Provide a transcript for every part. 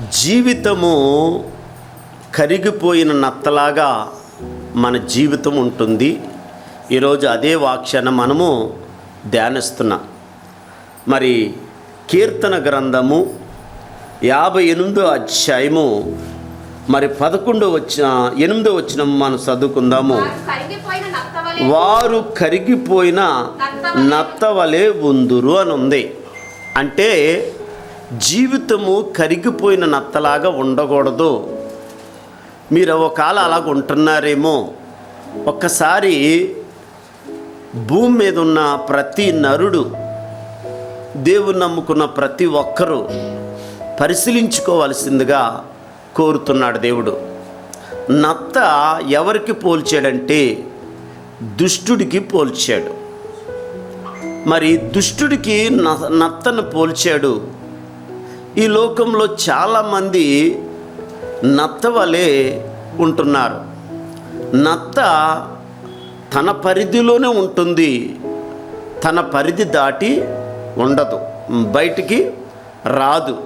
జీవితము కరిగిపోయిన నత్తలాగా మన జీవితం ఉంటుంది. ఈరోజు అదే వాక్యాన్ని మనము ధ్యానిస్తున్నాం. మరి కీర్తన గ్రంథము 58వ అధ్యాయము మరి 8వ వచనం మనం చదువుకుందాము. వారు కరిగిపోయిన నత్తవలే ఉందురు అని ఉంది. అంటే జీవితము కరిగిపోయిన నత్తలాగా ఉండకూడదు. మీరు ఒకవేళ అలాగ ఉంటున్నారేమో. ఒక్కసారి భూమి మీద ఉన్న ప్రతి నరుడు, దేవుని నమ్ముకున్న ప్రతి ఒక్కరూ పరిశీలించుకోవాల్సిందిగా కోరుతున్నాడు దేవుడు. నత్త ఎవరికి పోల్చాడంటే దుష్టుడికి పోల్చాడు. మరి దుష్టుడికి నత్తను పోల్చాడు. ఈ లోకంలో చాలామంది నత్త వలె ఉంటున్నారు. నత్త తన పరిధిలోనే ఉంటుంది, తన పరిధి దాటి ఉండదు, బయటికి రాదు.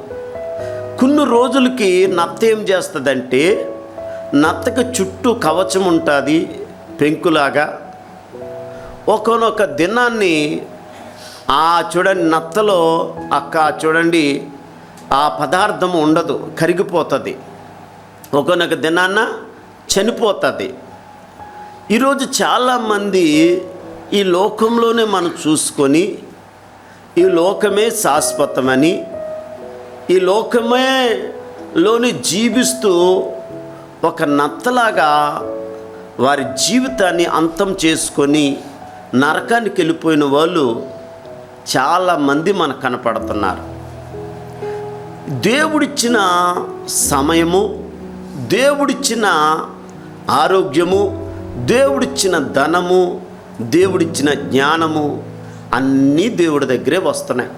కొన్ని రోజులకి నత్త ఏం చేస్తుందంటే, నత్తకు చుట్టూ కవచం ఉంటుంది పెంకులాగా. ఒక్కొక్క దినాన్ని చూడండి, నత్తలో చూడండి ఆ పదార్థం ఉండదు, కరిగిపోతుంది. ఒక్కొక్క దినాన్న చనిపోతుంది. ఈరోజు చాలామంది ఈ లోకంలోనే మనం చూసుకొని, ఈ లోకమే శాశ్వతమని, ఈ లోకమేలోని జీవిస్తూ ఒక నత్తలాగా వారి జీవితాన్ని అంతం చేసుకొని నరకానికి వెళ్ళిపోయిన వాళ్ళు చాలామంది మనకు కనపడుతున్నారు. దేవుడిచ్చిన సమయము, దేవుడిచ్చిన ఆరోగ్యము, దేవుడిచ్చిన ధనము, దేవుడిచ్చిన జ్ఞానము అన్నీ దేవుడి దగ్గరే వస్తున్నాయి.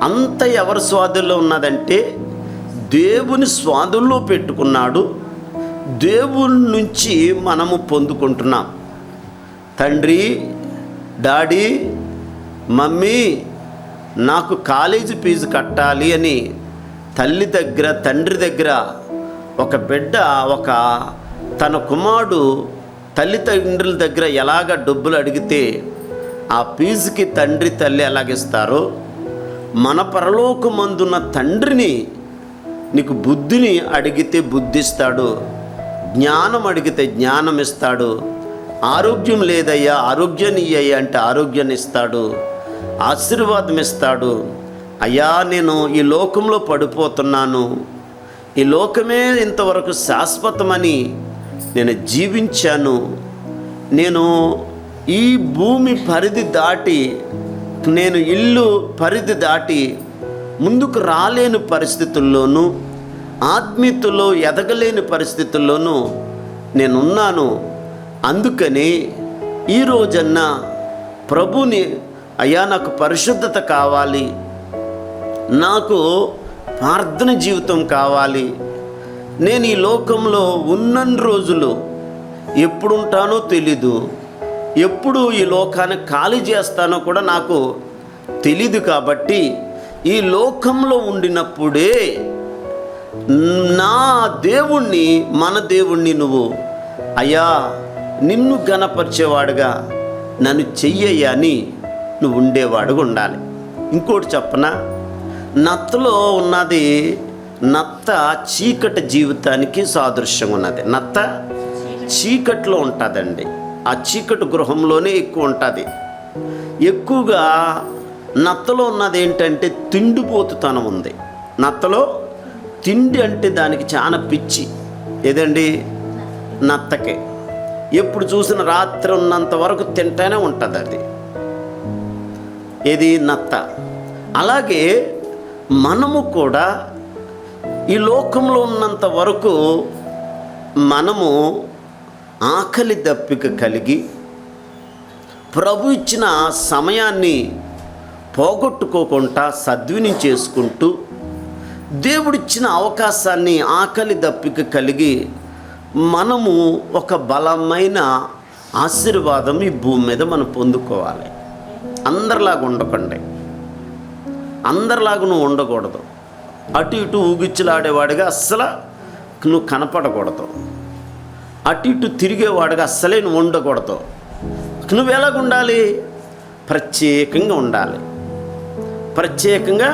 అంత ఎవరి స్వాధీనంలో ఉన్నదంటే దేవుని స్వాధీనంలో పెట్టుకున్నాడు. దేవుని నుంచి మనము పొందుకుంటున్నాం. తండ్రి, డాడీ, మమ్మీ నాకు కాలేజీ ఫీజు కట్టాలి అని తల్లి దగ్గర, తండ్రి దగ్గర ఒక బిడ్డ తన కుమారుడు తల్లిదండ్రుల దగ్గర ఎలాగ డబ్బులు అడిగితే ఆ ఫీజుకి తండ్రి తల్లి ఎలాగిస్తారో, మన పరలోకమందున్న తండ్రిని నీకు బుద్ధిని అడిగితే బుద్ధిస్తాడు, జ్ఞానం అడిగితే జ్ఞానం ఇస్తాడు. ఆరోగ్యం లేదయ్యా, ఆరోగ్యాన్ని ఇయ్యయ్యా అంటే ఆరోగ్యాన్ని ఇస్తాడు, ఆశీర్వాదం ఇస్తాడు. అయ్యా, నేను ఈ లోకంలో పడిపోతున్నాను, ఈ లోకమే ఇంతవరకు శాశ్వతమని నేను జీవించాను, నేను ఈ భూమి పరిధి దాటి, నేను ఇల్లు పరిధి దాటి ముందుకు రాలేని పరిస్థితుల్లోనూ, ఆత్మీయతలో ఎదగలేని పరిస్థితుల్లోనూ నేనున్నాను. అందుకని ఈరోజన్నా ప్రభుని, అయ్యా నాకు పరిశుద్ధత కావాలి, నాకు ప్రార్థన జీవితం కావాలి, నేను ఈ లోకంలో ఉన్నన్ని రోజులు ఎప్పుడుంటానో తెలీదు, ఎప్పుడు ఈ లోకాన్ని ఖాళీ చేస్తానో కూడా నాకు తెలీదు. కాబట్టి ఈ లోకంలో ఉండినప్పుడే నా దేవుణ్ణి, మన దేవుణ్ణి నువ్వు అయ్యా నిన్ను గణపరిచేవాడుగా నన్ను చెయ్యయ్యా అని నువ్వు ఉండేవాడుగా ఉండాలి. ఇంకోటి చెప్పనా, నత్తలో ఉన్నది, నత్త చీకటి జీవితానికి సాదృశ్యంగా ఉన్నది. నత్త చీకట్లో ఉంటుందండి. ఆ చీకటి గృహంలోనే ఎక్కువ ఉంటుంది. ఎక్కువగా నత్తలో ఉన్నది ఏంటంటే తిండిపోతుతనం ఉంది. నత్తలో తిండి అంటే దానికి చాలా పిచ్చి. ఏదండి? నత్తకే. ఎప్పుడు చూసిన రాత్రి ఉన్నంత వరకు తింటానే ఉంటుంది అది. ఏది? నత్త. అలాగే మనము కూడా ఈ లోకంలో ఉన్నంత వరకు మనము ఆకలి దప్పిక కలిగి ప్రభు ఇచ్చిన సమయాన్ని పోగొట్టుకోకుండా సద్వినియోగం చేసుకుంటూ, దేవుడిచ్చిన అవకాశాన్ని ఆకలి దప్పిక కలిగి మనము ఒక బలమైన ఆశీర్వాదం ఈ భూమి మీద మనం పొందుకోవాలి. అందరిలాగా ఉండకండి, అందరిలాగా నువ్వు ఉండకూడదు. అటు ఇటు ఊగిచ్చులాడేవాడిగా అస్సలు నువ్వు కనపడకూడదు. అటు ఇటు తిరిగేవాడిగా అస్సలే నువ్వు ఉండకూడదు. నువ్వు ఎలాగుండాలి? ప్రత్యేకంగా ఉండాలి. ప్రత్యేకంగా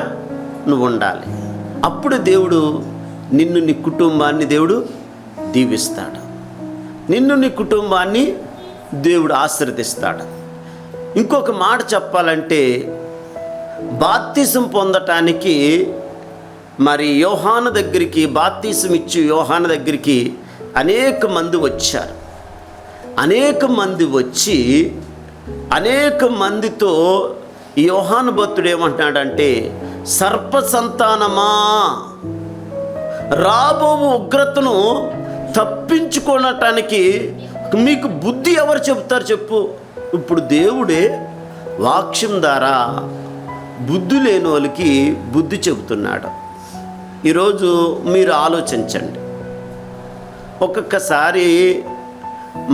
నువ్వు ఉండాలి. అప్పుడు దేవుడు నిన్ను, నీ కుటుంబాన్ని దేవుడు దీవిస్తాడు. నిన్ను, నీ కుటుంబాన్ని దేవుడు ఆశీర్వదిస్తాడు. ఇంకొక మాట చెప్పాలంటే, బాప్తిసం పొందటానికి మరి యోహాను దగ్గరికి, బాప్తిసం ఇచ్చి యోహాను దగ్గరికి అనేక మంది వచ్చారు. అనేక మంది వచ్చి అనేక మందితో యోహాను భక్తుడు ఏమంటున్నాడంటే, సర్ప సంతానమా, రాబో ఉగ్రతను తప్పించుకోనటానికి మీకు బుద్ధి ఎవరు చెబుతారు చెప్పు? ఇప్పుడు దేవుడే వాక్యం ద్వారా బుద్ధి లేని వాళ్ళకి బుద్ధి చెబుతున్నాడు. ఈరోజు మీరు ఆలోచించండి. ఒక్కొక్కసారి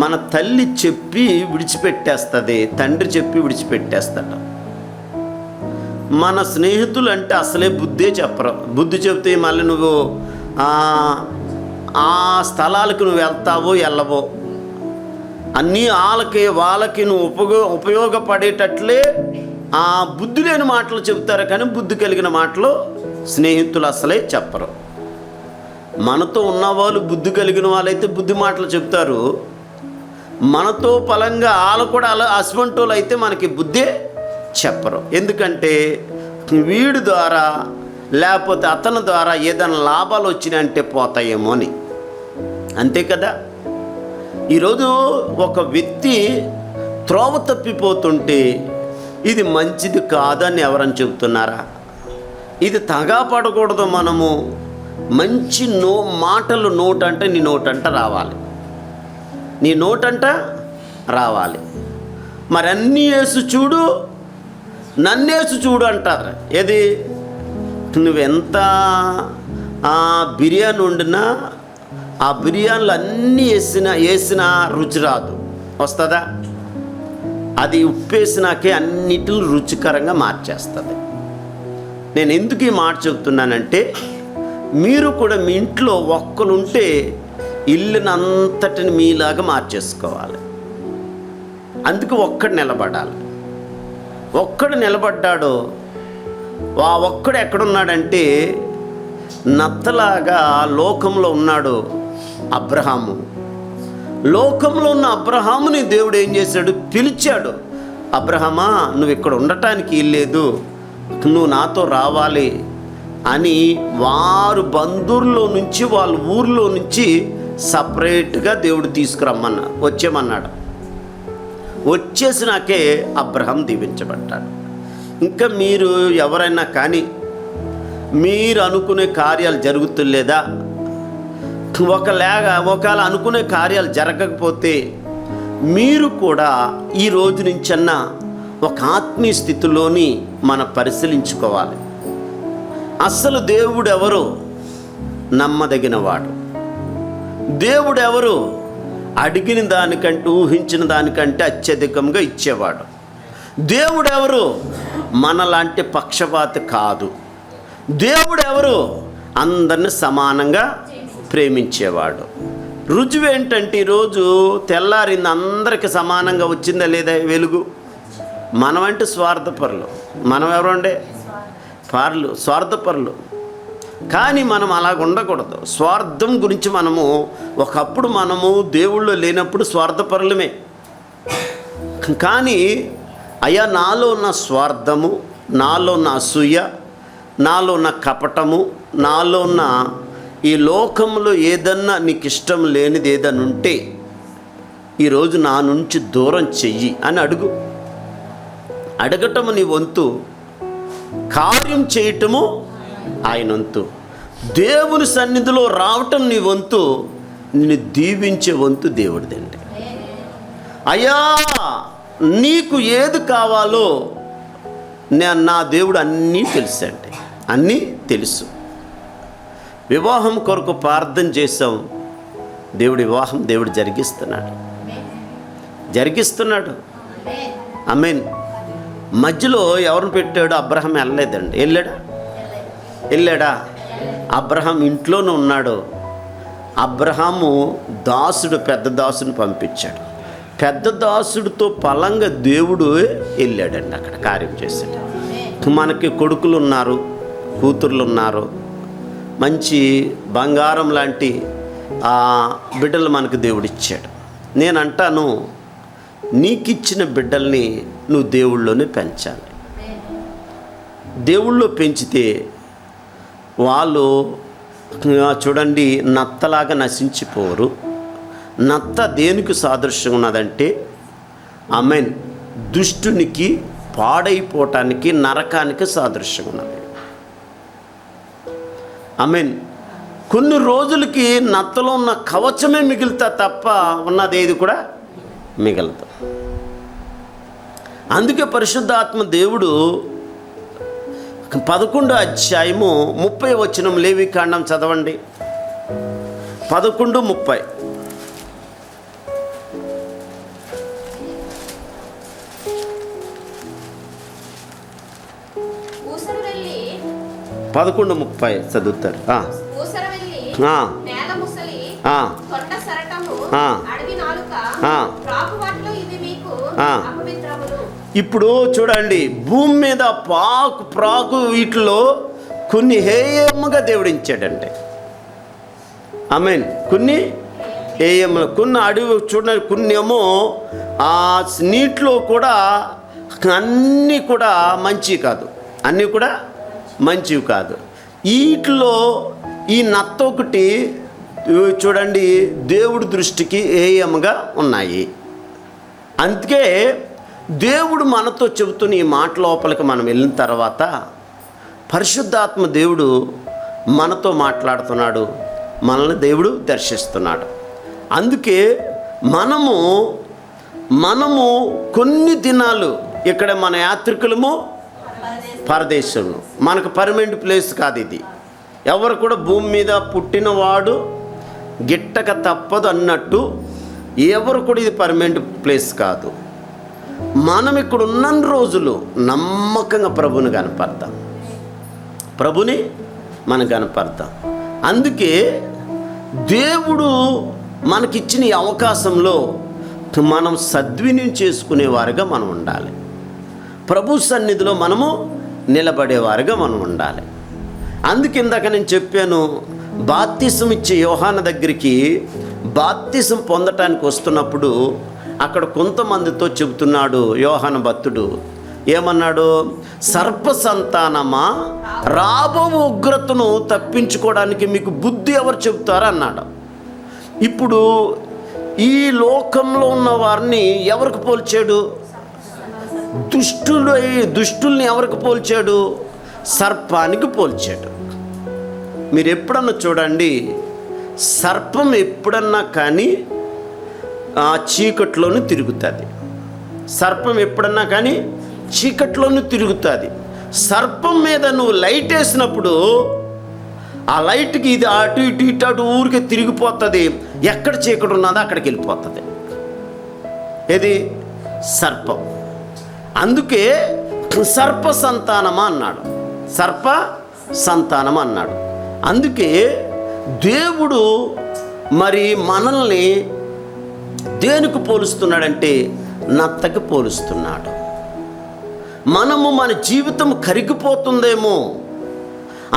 మన తల్లి చెప్పి విడిచిపెట్టేస్తుంది, తండ్రి చెప్పి విడిచిపెట్టేస్తాడు. మన స్నేహితులు అంటే అసలే బుద్ధే చెప్పరు. బుద్ధి చెబితే మళ్ళీ నువ్వు ఆ స్థలాలకు నువ్వు వెళ్తావో వెళ్ళవో, అన్నీ వాళ్ళకి నువ్వు ఉపయోగపడేటట్లే ఆ బుద్ధి లేని మాటలు చెబుతారు, కానీ బుద్ధి కలిగిన మాటలు స్నేహితులు అసలే చెప్పరు. మనతో ఉన్నవాళ్ళు బుద్ధి కలిగిన వాళ్ళైతే బుద్ధి మాటలు చెప్తారు. మనతో పలంగా వాళ్ళు కూడా అలా అస్వంటోళ్ళు అయితే మనకి బుద్ధే చెప్పరు. ఎందుకంటే వీడి ద్వారా లేకపోతే అతని ద్వారా ఏదైనా లాభాలు వచ్చినాయంటే పోతాయేమో అని. అంతే కదా. ఈరోజు ఒక వ్యక్తి త్రోవ తప్పిపోతుంటే ఇది మంచిది కాదని ఎవరని చెబుతున్నారా? ఇది తగా పడకూడదు. మనము మంచి మాటలు నోటంటే నీ నోటంట రావాలి, నీ నోటంట రావాలి. మరి అన్నీ వేసి చూడు, నన్నేసి చూడు అంటారు. ఏది? నువ్వెంత బిర్యానీ వండినా ఆ బిర్యానీలు అన్నీ వేసిన రుచి రాదు. వస్తుందా? అది ఉప్పేసినాకే అన్నిటిని రుచికరంగా మార్చేస్తుంది. నేను ఎందుకు ఈ మాట చెప్తున్నానంటే, మీరు కూడా మీ ఇంట్లో ఒక్కరుంటే ఇల్లునంతటిని మీలాగా మార్చేసుకోవాలి. అందుకు ఒక్కడు నిలబడాలి. ఒక్కడు నిలబడ్డాడు. ఆ ఒక్కడు ఎక్కడున్నాడంటే నత్తలాగా లోకంలో ఉన్నాడు అబ్రహాము. లోకంలో ఉన్న అబ్రహాముని దేవుడు ఏం చేశాడు? పిలిచాడు. అబ్రహమా, నువ్వు ఇక్కడ ఉండటానికి ఇల్లేదు, నువ్వు నాతో రావాలి అని వారు బంధువుల్లో నుంచి, వాళ్ళ ఊర్లో నుంచి సపరేట్గా దేవుడు వచ్చేమన్నాడు. వచ్చేసినాకే అబ్రహాం దీవించబడ్డాడు. ఇంకా మీరు ఎవరైనా కానీ మీరు అనుకునే కార్యాలు జరుగుతులేదా? ఒకవేళ అనుకునే కార్యాలు జరగకపోతే మీరు కూడా ఈ రోజు నుంచన్నా ఒక ఆత్మీయ స్థితిలోని మనం పరిశీలించుకోవాలి. అసలు దేవుడు ఎవరు? నమ్మదగినవాడు. దేవుడు ఎవరు? అడిగిన దానికంటే, ఊహించిన దానికంటే అత్యధికంగా ఇచ్చేవాడు. దేవుడు ఎవరు? మనలాంటి పక్షపాతి కాదు. దేవుడు ఎవరు? అందరిని సమానంగా ప్రేమించేవాడు. రుజువు ఏంటంటే, ఈరోజు తెల్లారింది అందరికి సమానంగా వచ్చిందా లేదా వెలుగు? మనమంటే స్వార్థపరులు. మనం ఎవరండే? స్వార్థపరులు. కానీ మనం అలాగ ఉండకూడదు. స్వార్థం గురించి ఒకప్పుడు దేవుళ్ళు లేనప్పుడు స్వార్థపరులమే. కానీ అయ్యా, నాలో ఉన్న స్వార్థము, నాలో ఉన్న అసూయ, నాలో ఉన్న కపటము, నాలో ఉన్న ఈ లోకంలో ఏదన్నా నీకు ఇష్టం లేనిది ఏదన్నా ఉంటే ఈరోజు నా నుంచి దూరం చెయ్యి అని అడుగు. అడగటము నీ వంతు, కార్యం చేయటము ఆయన వంతు. దేవుని సన్నిధిలో రావటం నీ వంతు, నిన్ను దీవించే వంతు దేవుడిదండి. అయ్యా, నీకు ఏది కావాలో నా దేవుడు అన్నీ తెలుసండి, అన్నీ తెలుసు. వివాహం కొరకు ప్రార్థన చేసాం, వివాహం దేవుడు జరిగిస్తున్నాడు. ఆమేన్. మధ్యలో ఎవరిని పెట్టాడు? అబ్రహాం వెళ్ళలేదండి. వెళ్ళాడా? అబ్రహాం ఇంట్లోనే ఉన్నాడు. అబ్రహాము దాసుడు, పెద్ద దాసుని పంపించాడు. పెద్ద దాసుడితో పలంగా దేవుడు వెళ్ళాడండి, అక్కడ కార్యం చేశాడు. మనకి కొడుకులు ఉన్నారు, కూతుర్లు ఉన్నారు, మంచి బంగారం లాంటి బిడ్డలు మనకు దేవుడిచ్చాడు. నేను అంటాను, నీకిచ్చిన బిడ్డల్ని నువ్వు దేవుళ్ళలోనే పెంచాలి. దేవుళ్ళో పెంచితే వాళ్ళు చూడండి నత్తలాగా నశించిపోరు. నత్త దేనికి సాదృశ్యం ఉన్నదంటే ఆమేన్, దుష్టునికి, పాడైపోవటానికి, నరకానికి సాదృశ్యం ఉన్నది. ఆమేన్. కొన్ని రోజులకి నత్తలో ఉన్న కవచమే మిగులుతా తప్ప ఉన్నది ఏది కూడా మిగలదు. అందుకే పరిశుద్ధాత్మ దేవుడు 11వ అధ్యాయము 30వ వచనం, లేవికాండం చదవండి. 11:30. పదకొండు 30 చదువుతారు. ఇప్పుడు చూడండి, భూమి మీద ప్రాకు వీటిలో కొన్ని హేయముగా దేవుడించాడండి. ఆమేన్. కొన్ని హేయములు, కొన్ని అడవి చూడండి, కొన్ని ఏమో నీటిలో కూడా అన్నీ కూడా మంచివి కాదు, అన్నీ కూడా మంచివి కాదు. వీటిలో ఈ నత్త ఒకటి చూడండి దేవుడి దృష్టికి హేయముగా ఉన్నాయి. అందుకే దేవుడు మనతో చెబుతున్న ఈ మాట లోపలికి మనం వెళ్ళిన తర్వాత పరిశుద్ధాత్మ దేవుడు మనతో మాట్లాడుతున్నాడు, మనల్ని దేవుడు దర్శిస్తున్నాడు. అందుకే మనము కొన్ని దినాలు ఇక్కడ మన యాత్రికులము, పరదేశంలో, మనకు పర్మనెంట్ ప్లేస్ కాదు ఇది. ఎవరు కూడా భూమి మీద పుట్టినవాడు గిట్టక తప్పదు అన్నట్టు ఎవరు కూడా ఇది పర్మనెంట్ ప్లేస్ కాదు. మనం ఇక్కడ ఉన్న రోజులు నమ్మకంగా ప్రభుని కనపడతాం, ప్రభుని మనం కనపడతాం. అందుకే దేవుడు మనకిచ్చిన ఈ అవకాశంలో మనం సద్వినియోగం చేసుకునేవారుగా మనం ఉండాలి. ప్రభు సన్నిధిలో మనము నిలబడేవారుగా మనం ఉండాలి. అందుకిందాక నేను చెప్పాను, బాప్తిసం ఇచ్చే యోహాను దగ్గరికి బాప్తిసం పొందటానికి వస్తున్నప్పుడు అక్కడ కొంతమందితో చెబుతున్నాడు యోహాను భక్తుడు. ఏమన్నాడు? సర్ప సంతానమా, రాబో ఉగ్రతను తప్పించుకోవడానికి మీకు బుద్ధి ఎవరు చెబుతారు అన్నాడు. ఇప్పుడు ఈ లోకంలో ఉన్న వారిని ఎవరికి పోల్చాడు? దుష్టుల్ని ఎవరికి పోల్చాడు? సర్పానికి పోల్చాడు. మీరు ఎప్పుడన్నా చూడండి, సర్పం ఎప్పుడన్నా కానీ చీకట్లోనూ తిరుగుతుంది. సర్పం ఎప్పుడన్నా కానీ చీకట్లోనూ తిరుగుతుంది. సర్పం మీద నువ్వు లైట్ వేసినప్పుడు ఆ లైట్కి ఇది అటు ఇటు ఇటు అటు ఊరికే తిరిగిపోతుంది. ఎక్కడ చీకటి ఉన్నదో అక్కడికి వెళ్ళిపోతుంది. ఇది సర్పం. అందుకే సర్ప సంతానమా అన్నాడు, సర్ప సంతానం అన్నాడు. అందుకే దేవుడు మరి మనల్ని దేనికి పోలుస్తున్నాడంటే నత్తకి పోలుస్తున్నాడు. మనము మన జీవితం కరిగిపోతుందేమో,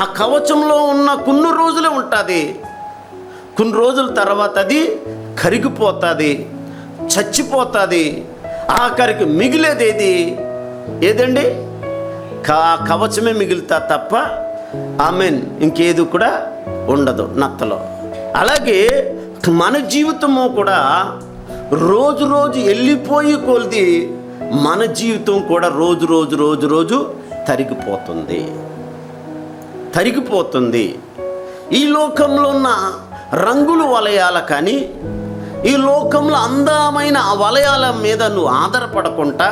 ఆ కవచంలో ఉన్న కొన్ని రోజులే ఉంటుంది, కొన్ని రోజుల తర్వాత అది కరిగిపోతుంది, చచ్చిపోతుంది. ఆఖరికి మిగిలేది ఏదండి? కవచమే మిగులుతా తప్ప ఆమెన్ ఇంకేది కూడా ఉండదు నత్తలో. అలాగే మన జీవితము కూడా రోజు రోజు వెళ్ళిపోయి కొలిది మన జీవితం కూడా రోజు రోజు రోజు రోజు తరిగిపోతుంది. ఈ లోకంలో ఉన్న రంగులు వలయాల కానీ, ఈ లోకంలో అందమైన ఆ వలయాల మీద నువ్వు ఆధారపడకుండా,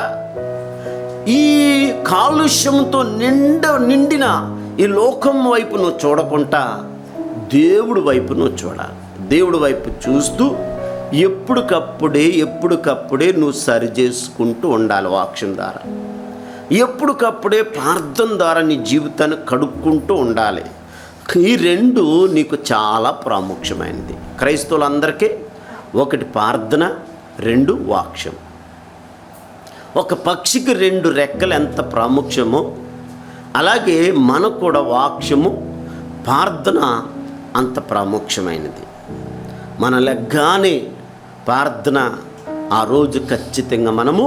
ఈ కాలుష్యంతో నిండిన ఈ లోకం వైపు నువ్వు చూడకుండా దేవుడి వైపు నువ్వు చూడాలి. దేవుడి వైపు చూస్తూ ఎప్పటికప్పుడే నువ్వు సరి చేసుకుంటూ ఉండాలి. వాక్యం ద్వారా ఎప్పటికప్పుడే ప్రార్థన ద్వారా నీ జీవితాన్ని కడుక్కుంటూ ఉండాలి. ఈ రెండు నీకు చాలా ప్రాముఖ్యమైనది. క్రైస్తవులందరికీ ఒకటి ప్రార్థన, రెండు వాక్యం. ఒక పక్షికి రెండు రెక్కలు ఎంత ప్రాముఖ్యమో అలాగే మనకు కూడా వాక్యము, ప్రార్థన అంత ప్రాముఖ్యమైనది. మన లెగ్గానే ప్రార్థన ఆ రోజు ఖచ్చితంగా మనము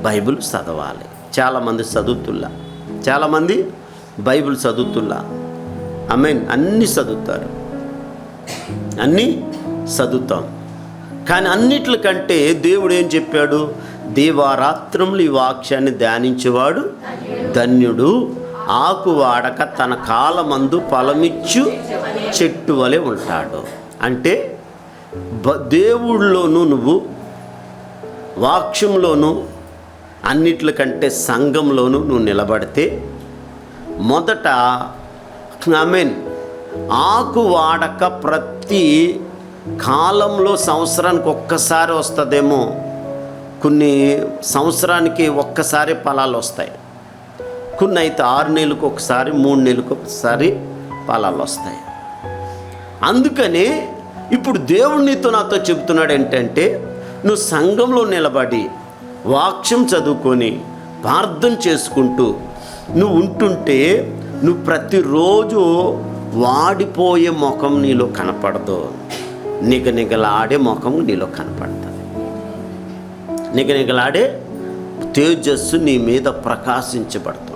బైబిల్ చదవాలి. చాలామంది బైబిల్ చదువుతుల్లా. ఆమేన్. అన్నీ చదువుతాం. కానీ అన్నిట్లకంటే దేవుడు ఏం చెప్పాడు? దీవారాత్రములు ఈ వాక్యాన్ని ధ్యానించేవాడు ధన్యుడు, ఆకు వాడక తన కాలమందు ఫలమిచ్చు చెట్టు వలె ఉంటాడు. అంటే దేవుళ్ళలోనూ నువ్వు, వాక్యంలోనూ, అన్నిట్లకంటే సంఘంలోనూ నువ్వు నిలబడితే మొదట ఆమేన్ ఆకు వాడక ప్రతి కాలంలో సంవత్సరానికి ఒక్కసారి వస్తుందేమో, కొన్ని సంవత్సరానికి ఒక్కసారి ఫలాలు వస్తాయి, కొన్ని అయితే 6 నెలలకు ఒకసారి, 3 నెలలకు ఒకసారి ఫలాలు వస్తాయి. అందుకని ఇప్పుడు దేవుడు నీతో నాతో చెబుతున్నాడు ఏంటంటే, నువ్వు సంఘంలో నిలబడి వాక్యం చదువుకొని ప్రార్థన చేసుకుంటూ నువ్వు ఉంటుంటే నువ్వు ప్రతిరోజు వాడిపోయే ముఖం నీలో కనపడదు, నిగనిగలాడే ముఖం నీలో కనపడుతుంది. నిగనిగలాడే తేజస్సు నీ మీద ప్రకాశించబడుతుంది.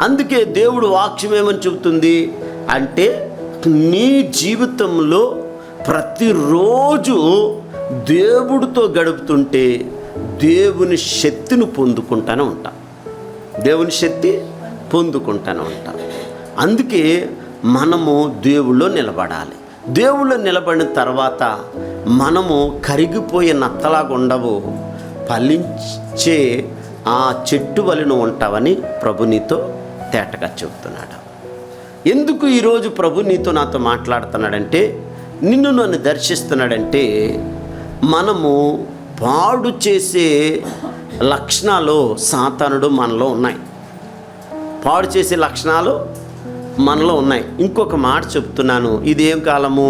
అందుకే దేవుడు వాక్యం ఏమని చెబుతుంది అంటే, నీ జీవితంలో ప్రతిరోజు దేవుడితో గడుపుతుంటే దేవుని శక్తిని పొందుకుంటూనే ఉంటాం. అందుకే మనము దేవుళ్ళో నిలబడాలి. దేవుళ్ళో నిలబడిన తర్వాత మనము కరిగిపోయే నత్తలాగా ఉండవు, ఫలించే ఆ చెట్టు వలె ఉంటావని ప్రభు నీతో తేటగా చెబుతున్నాడు. ఎందుకు ఈరోజు ప్రభు నీతో నాతో మాట్లాడుతున్నాడంటే, నన్ను దర్శిస్తున్నాడంటే, మనము పాడు చేసే లక్షణాలు సాతానుడు మనలో ఉన్నాయి. పాడు చేసే లక్షణాలు మనలో ఉన్నాయి. ఇంకొక మాట చెప్తున్నాను. ఇదేం కాలము?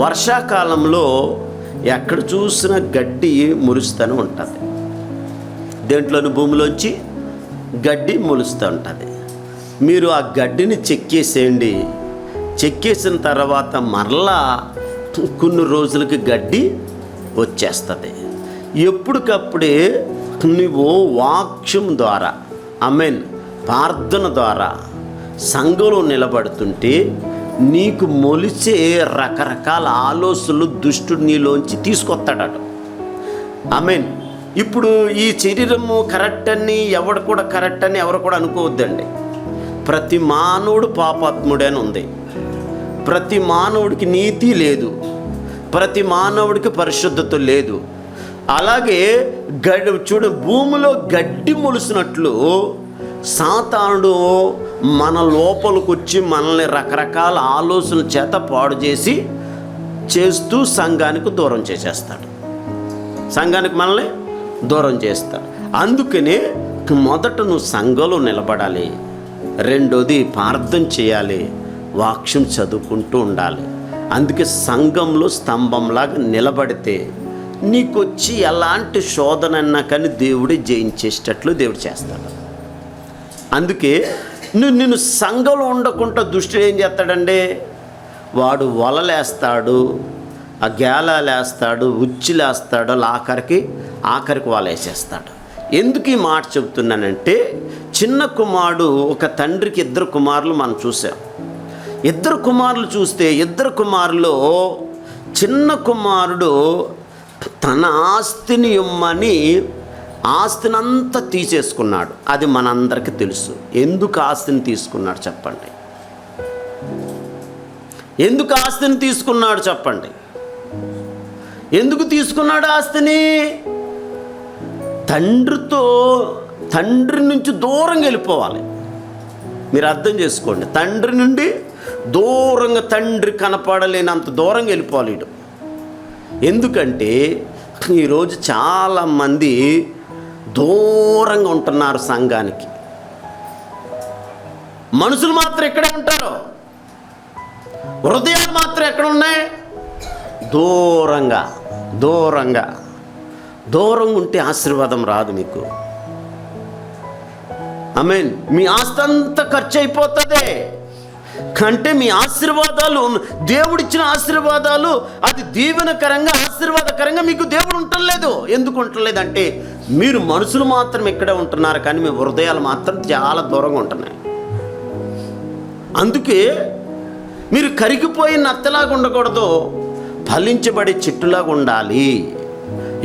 వర్షాకాలంలో ఎక్కడ చూసినా గడ్డి మొలుస్తూనే ఉంటుంది. దేంట్లోని భూమిలోంచి గడ్డి మొలుస్తూ ఉంటుంది. మీరు ఆ గడ్డిని చెక్కేసేయండి. చెక్కేసిన తర్వాత మరలా కొన్ని రోజులకి గడ్డి వచ్చేస్తుంది. ఎప్పటికప్పుడే నువ్వు వాక్యం ద్వారా, ఆమేన్, ప్రార్థన ద్వారా సంఘంలో నిలబడుతుంటే నీకు మొలిచే రకరకాల ఆలోచనలు దుష్టుడు నీలోంచి తీసుకొస్తాడట. ఆమేన్. ఇప్పుడు ఈ శరీరము కరెక్ట్ అని ఎవరు కూడా అనుకోవద్దండి. ప్రతి మానవుడు పాపాత్ముడే అని ఉంది. ప్రతి మానవుడికి నీతి లేదు, ప్రతి మానవుడికి పరిశుద్ధత లేదు. అలాగే భూమిలో గడ్డి మొలిసినట్లు సాతానుడు మన లోపలికి వచ్చి మనల్ని రకరకాల ఆలోచనల చేత పాడు చేస్తూ సంఘానికి దూరం చేసేస్తాడు. మనల్ని దూరం చేస్తాడు. అందుకనే మొదట నువ్వు సంఘంలో నిలబడాలి, రెండోది ప్రార్థన చేయాలి, వాక్యం చదువుకుంటూ ఉండాలి. అందుకే సంఘంలో స్తంభంలాగా నిలబడితే నీకొచ్చి ఎలాంటి శోధన అన్నా కానీ దేవుడే జయించేటట్లు దేవుడు చేస్తాడు. అందుకే నిన్ను సంఘంలో ఉండకుండా దుష్టుడు ఏం చేస్తాడంటే, వాడు వలలేస్తాడు, ఆ గేలాలేస్తాడు, ఉచ్చిలేస్తాడు, ఆఖరికి వలేసేస్తాడు. ఎందుకు ఈ మాట చెబుతున్నానంటే, చిన్న కుమారుడు, ఒక తండ్రికి 2 కుమారులు మనం చూసాం. 2 కుమారులు చూస్తే 2 కుమారులో చిన్న కుమారుడు తన ఆస్తిని ఇమ్మని ఆస్తిని అంతా తీసేసుకున్నాడు. అది మనందరికీ తెలుసు. ఎందుకు ఆస్తిని తీసుకున్నాడు చెప్పండి? ఎందుకు ఆస్తిని తీసుకున్నాడు చెప్పండి? ఎందుకు తీసుకున్నాడు ఆస్తిని? తండ్రి నుంచి దూరంగా వెళ్ళిపోవాలి. మీరు అర్థం చేసుకోండి. తండ్రి నుండి దూరంగా, తండ్రి కనపడలేనంత దూరంగా వెళ్ళిపోవాలి వీడు. ఎందుకంటే ఈరోజు చాలామంది దూరంగా ఉంటున్నారు సంఘానికి. మనుషులు మాత్రం ఎక్కడే ఉంటారు, హృదయాలు మాత్రం ఎక్కడ ఉన్నాయి? దూరంగా దూరంగా దూరంగా ఉంటే ఆశీర్వాదం రాదు మీకు. ఆమేన్. మీ ఆస్తి అంతా ఖర్చు అయిపోతుంది. అంటే మీ ఆశీర్వాదాలు, దేవుడిచ్చిన ఆశీర్వాదాలు, అది దీవెనకరంగా ఆశీర్వాదకరంగా మీకు దేవుడు ఉండలేదు. ఎందుకు ఉండలేదంటే మీరు మనుషులు మాత్రం ఇక్కడే ఉంటున్నారు, కానీ మీ హృదయాలు మాత్రం చాలా దూరంగా ఉంటున్నాయి. అందుకే మీరు కరిగిపోయి నత్తలాగా ఉండకూడదు, ఫలించబడే చెట్టులాగా ఉండాలి.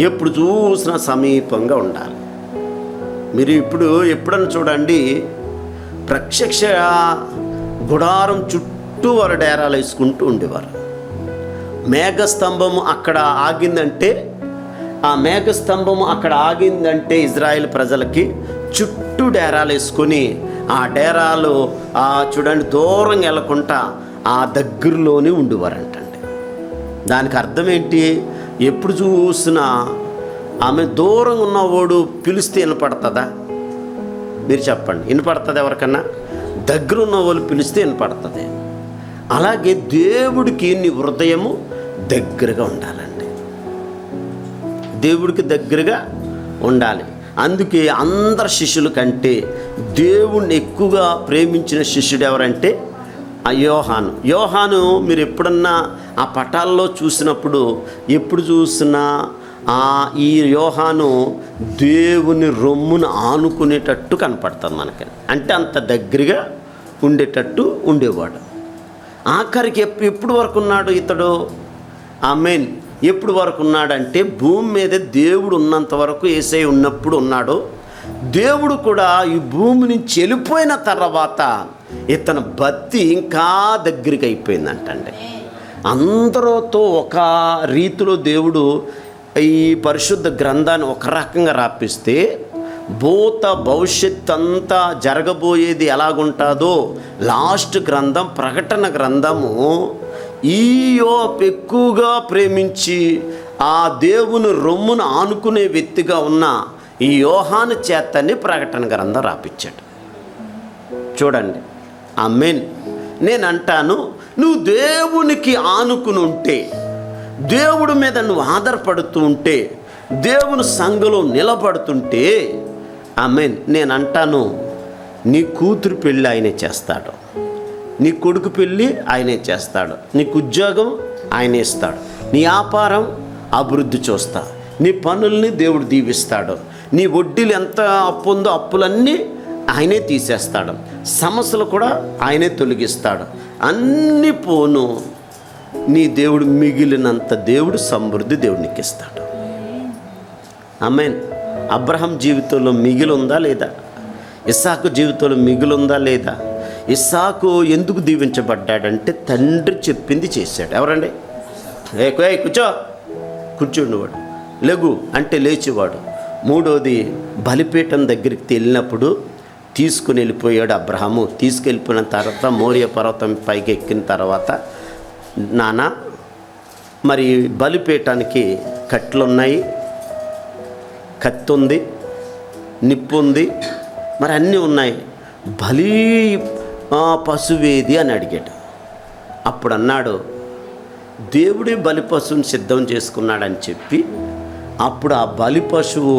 ఎప్పుడు చూసినా సమీపంగా ఉండాలి. మీరు ఎప్పుడన్నా చూడండి, ప్రత్యక్ష గుడారం చుట్టూ వారు డేరాలు వేసుకుంటూ ఉండేవారు. మేఘస్తంభము అక్కడ ఆగిందంటే, ఆ మేఘస్తంభము అక్కడ ఆగిందంటే ఇజ్రాయేల్ ప్రజలకి చుట్టూ డేరాలు వేసుకొని, ఆ డేరాలు చూడండి దూరం వెళ్ళకుండా ఆ దగ్గరలోనే ఉండేవారంటండి. దానికి అర్థం ఏంటి? ఎప్పుడు చూసినా ఆమె దూరంగా ఉన్నవాడు పిలిస్తే వినపడుతుందా? మీరు చెప్పండి, వినపడుతుంది ఎవరికన్నా? దగ్గర ఉన్న వాళ్ళు పిలిస్తే వినపడుతుంది. అలాగే దేవుడికి నీ హృదయము దగ్గరగా ఉండాలండి, దేవుడికి దగ్గరగా ఉండాలి. అందుకే అందరి శిష్యుల కంటే దేవుణ్ణి ఎక్కువగా ప్రేమించిన శిష్యుడు ఎవరంటే యోహాను. మీరు ఎప్పుడన్నా ఆ పటాల్లో చూసినప్పుడు, ఎప్పుడు చూసినా ఈ యోహాను దేవుని రొమ్మును ఆనుకునేటట్టు కనపడుతుంది మనకి. అంటే అంత దగ్గరగా ఉండేటట్టు ఉండేవాడు. ఆఖరికి ఎప్పుడు వరకు ఉన్నాడు ఇతడు? ఆమేన్. ఎప్పుడు వరకు ఉన్నాడంటే భూమి మీద దేవుడు ఉన్నంత వరకు యేసయ్య ఉన్నప్పుడు ఉన్నాడు. దేవుడు కూడా ఈ భూమి నుంచి వెళ్ళిపోయిన తర్వాత ఇతని భక్తి ఇంకా దగ్గరికి అయిపోయిందంటండి. అందరితో ఒక రీతిలో దేవుడు ఈ పరిశుద్ధ గ్రంథాన్ని ఒక రకంగా రాపిస్తే, భవిష్యత్ అంతా జరగబోయేది ఎలాగుంటుందో లాస్ట్ గ్రంథం ప్రకటన గ్రంథము ఎక్కువగా ప్రేమించి ఆ దేవుని రొమ్మును ఆనుకునే వ్యక్తిగా ఉన్న ఈ యోహాను చేతని ప్రకటన గ్రంథం రాపించాడు. చూడండి. ఆమేన్. నేను అంటాను, నువ్వు దేవునికి ఆనుకుని ఉంటే, దేవుడి మీద నువ్వు ఆధారపడుతూ ఉంటే, దేవుని సంఘంలో నిలబడుతుంటే, ఆమేన్, నేను అంటాను, నీ కూతురు పెళ్ళి ఆయనే చేస్తాడు, నీ కొడుకు పెళ్ళి ఆయనే చేస్తాడు, నీకు ఉద్యోగం ఆయనే ఇస్తాడు, నీ వ్యాపారం అభివృద్ధి చూస్తా, నీ పనుల్ని దేవుడు దీవిస్తాడు, నీ వడ్డీలు ఎంత అప్పు ఉందో అప్పులన్నీ ఆయనే తీసేస్తాడు, సమస్యలు కూడా ఆయనే తొలగిస్తాడు. అన్ని పోను నీ దేవుడు మిగిలినంత దేవుడు సమృద్ధి దేవుడు నీకు ఇస్తాడు. ఆమేన్. అబ్రహాం జీవితంలో మిగిలి ఉందా లేదా? ఇస్సాకు జీవితంలో మిగిలి ఉందా లేదా? ఇస్సాకు ఎందుకు దీవించబడ్డాడంటే తండ్రి చెప్పింది చేశాడు. ఎవరండి? కూర్చోండివాడు, లెగు అంటే లేచేవాడు. మూడోది, బలిపీఠం దగ్గరికి వెళ్ళినప్పుడు తీసుకుని వెళ్ళిపోయాడు అబ్రహాము. తీసుకెళ్ళిపోయిన తర్వాత మోరియా పర్వతం పైకి ఎక్కిన తర్వాత, నాన్న మరి బలిపీఠానికి కట్లున్నాయి, కత్తి ఉంది, నిప్పు ఉంది, మరి అన్నీ ఉన్నాయి, బలి పశువేది అని అడిగాడు. అప్పుడు అన్నాడు, దేవుడే బలి పశువుని సిద్ధం చేసుకున్నాడని చెప్పి, అప్పుడు ఆ బలి పశువు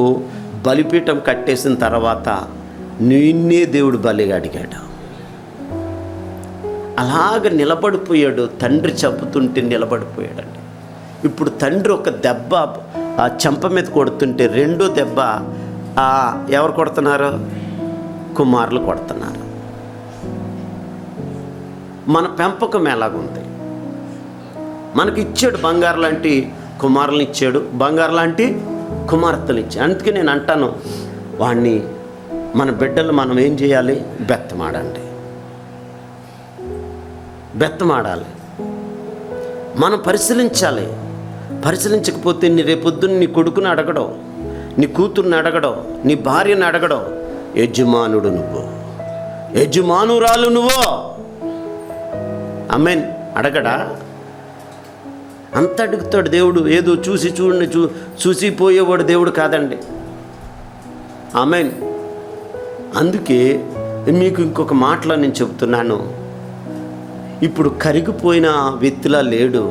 బలిపీఠం కట్టేసిన తర్వాత నిన్నే దేవుడు బలిగా అడిగాడు. అలాగ నిలబడిపోయాడు. తండ్రి చెబుతుంటే నిలబడిపోయాడండి. ఇప్పుడు తండ్రి ఒక దెబ్బ ఆ చెంప మీద కొడుతుంటే రెండో దెబ్బ ఎవరు కొడుతున్నారు? కుమారులు కొడుతున్నారు. మన పెంపకం ఎలాగుంది? మనకి ఇచ్చాడు, బంగారు లాంటి కుమారులను ఇచ్చాడు, బంగారు లాంటి కుమార్తెలు ఇచ్చాడు. అందుకే నేను అంటాను, వాడిని మన బిడ్డలు మనం ఏం చేయాలి? బెత్తమాడండి, బెత్తమాడాలి. మనం పరిశీలించాలి. పరిశీలించకపోతే రేపొద్దున నీ కొడుకుని అడగడం, నీ కూతుర్ని అడగడం, నీ భార్యని అడగడం, యజమానుడు నువ్వు, యజమానురాలు నువ్వు. ఆమేన్. అడగడా? అంత అడుగుతాడు దేవుడు. ఏదో చూసిపోయేవాడు దేవుడు కాదండి. ఆమేన్. అందుకే మీకు ఇంకొక మాటలో నేను చెబుతున్నాను. ఇప్పుడు కరిగిపోయిన వ్యక్తిలా లేడు.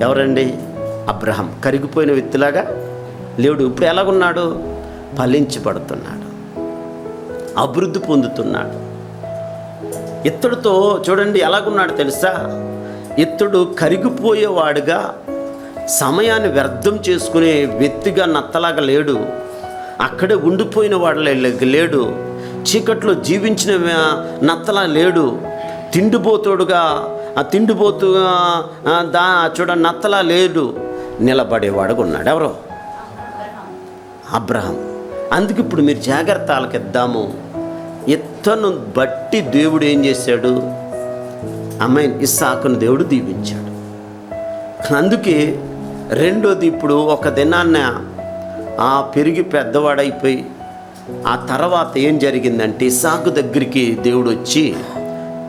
ఎవరండి? అబ్రహాం కరిగిపోయిన వ్యక్తిలాగా లేడు. ఇప్పుడు ఎలాగున్నాడు? ఫలించబడుతున్నాడు, అభివృద్ధి పొందుతున్నాడు. ఇత్తడితో చూడండి ఎలాగున్నాడు తెలుసా? ఇత్తడు కరిగిపోయేవాడుగా, సమయాన్ని వ్యర్థం చేసుకునే వ్యక్తిగా నత్తలాగా లేడు. అక్కడే ఉండిపోయిన వాడు లేడు. చీకట్లో జీవించిన నత్తలా లేడు. తిండిపోతుడుగా చూడండి నత్తలా లేడు. నిలబడేవాడుగా ఉన్నాడు. ఎవరో? అబ్రహాం. అందుకు ఇప్పుడు మీరు జాగ్రత్త ఆలకిద్దాము. ఇత్తను బట్టి దేవుడు ఏం చేశాడు? ఇస్సాకును దేవుడు దీవించాడు. అందుకే రెండోది, ఇప్పుడు ఒక దినాన్న పెరిగి పెద్దవాడైపోయి ఆ తర్వాత ఏం జరిగిందంటే, ఇస్సాకు దగ్గరికి దేవుడు వచ్చి,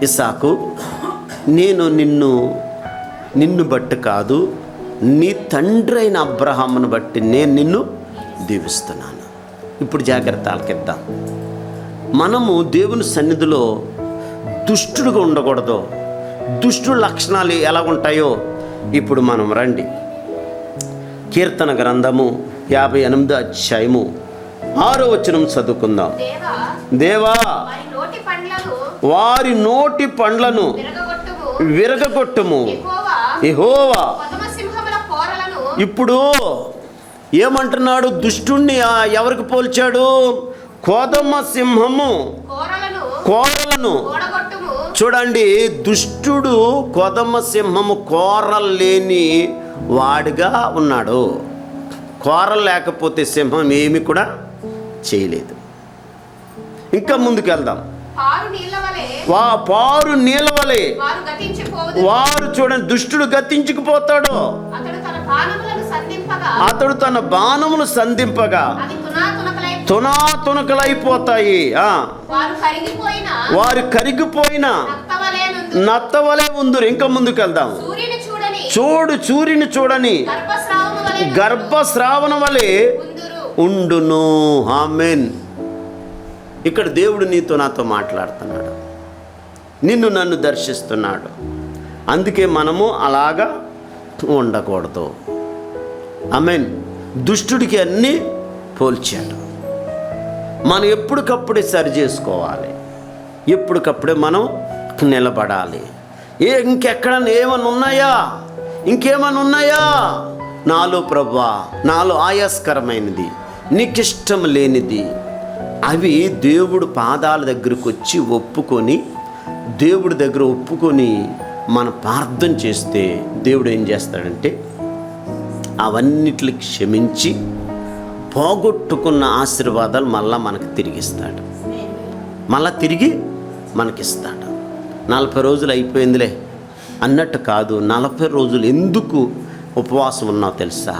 ఇస్సాకు, నేను నిన్ను బట్టి కాదు, నీ తండ్రి అయిన అబ్రహామును బట్టి నేను నిన్ను దీవిస్తున్నాను. ఇప్పుడు జాగ్రత్త ఆలకిద్దాం. మనము దేవుని సన్నిధిలో దుష్టుడుగా ఉండకూడదు. దుష్టుల లక్షణాలు ఎలా ఉంటాయో ఇప్పుడు మనం రండి. కీర్తన గ్రంథము 58వ అధ్యాయము 6వ వచనం చదువుకుందాం. దేవా, వారి నోటి పండ్లను విరగగొట్టుము. యెహోవా ఇప్పుడు ఏమంటున్నాడు? దుష్టుణ్ణి ఎవరికి పోల్చాడు? కోదమ సింహము కోరలను. చూడండి, దుష్టుడు కోదమ సింహము కోరలు లేని వాడిగా ఉన్నాడు. కోరలు లేకపోతే సింహం ఏమి కూడా చేయలేదు. ఇంకా ముందుకెళ్దాం. పారు నీళ్ళ వలె వారు చూడండి, దుష్టుడు గతించుకుపోతాడు. అతడు తన బాణములు సంధింపగా తునాతునకలైపోతాయి. వారు కరిగిపోయిన నత్తవలే ఉందురు. ఇంకా ముందుకెళ్దాం. సూర్యుని చూడని గర్భస్రావణ వలె ఉండును. ఆమేన్. ఇక్కడ దేవుడు నీతో నాతో మాట్లాడుతున్నాడు, నిన్ను నన్ను దర్శిస్తున్నాడు. అందుకే మనము అలాగా ఉండకూడదు. ఆమేన్. దుష్టుడికి అన్నీ పోల్చాడు. మనం ఎప్పటికప్పుడే సరి చేసుకోవాలి, ఎప్పటికప్పుడే మనం నిలబడాలి. ఇంకెక్కడన్నా ఇంకేమన్నా ఉన్నాయా నాలో ప్రభువా, నాలో ఆయాస్కరమైనది, నీకిష్టం లేనిది, అవి దేవుడు పాదాల దగ్గరకు వచ్చి దేవుడి దగ్గర ఒప్పుకొని మనం ప్రార్థన చేస్తే దేవుడు ఏం చేస్తాడంటే అవన్నిటిని క్షమించి పోగొట్టుకున్న ఆశీర్వాదాలు మళ్ళీ మనకు తిరిగిస్తాడు. తిరిగి మనకిస్తాడు. 40 రోజులు అయిపోయిందిలే అన్నట్టు కాదు. 40 రోజులు ఎందుకు ఉపవాసం ఉన్నావు తెలుసా?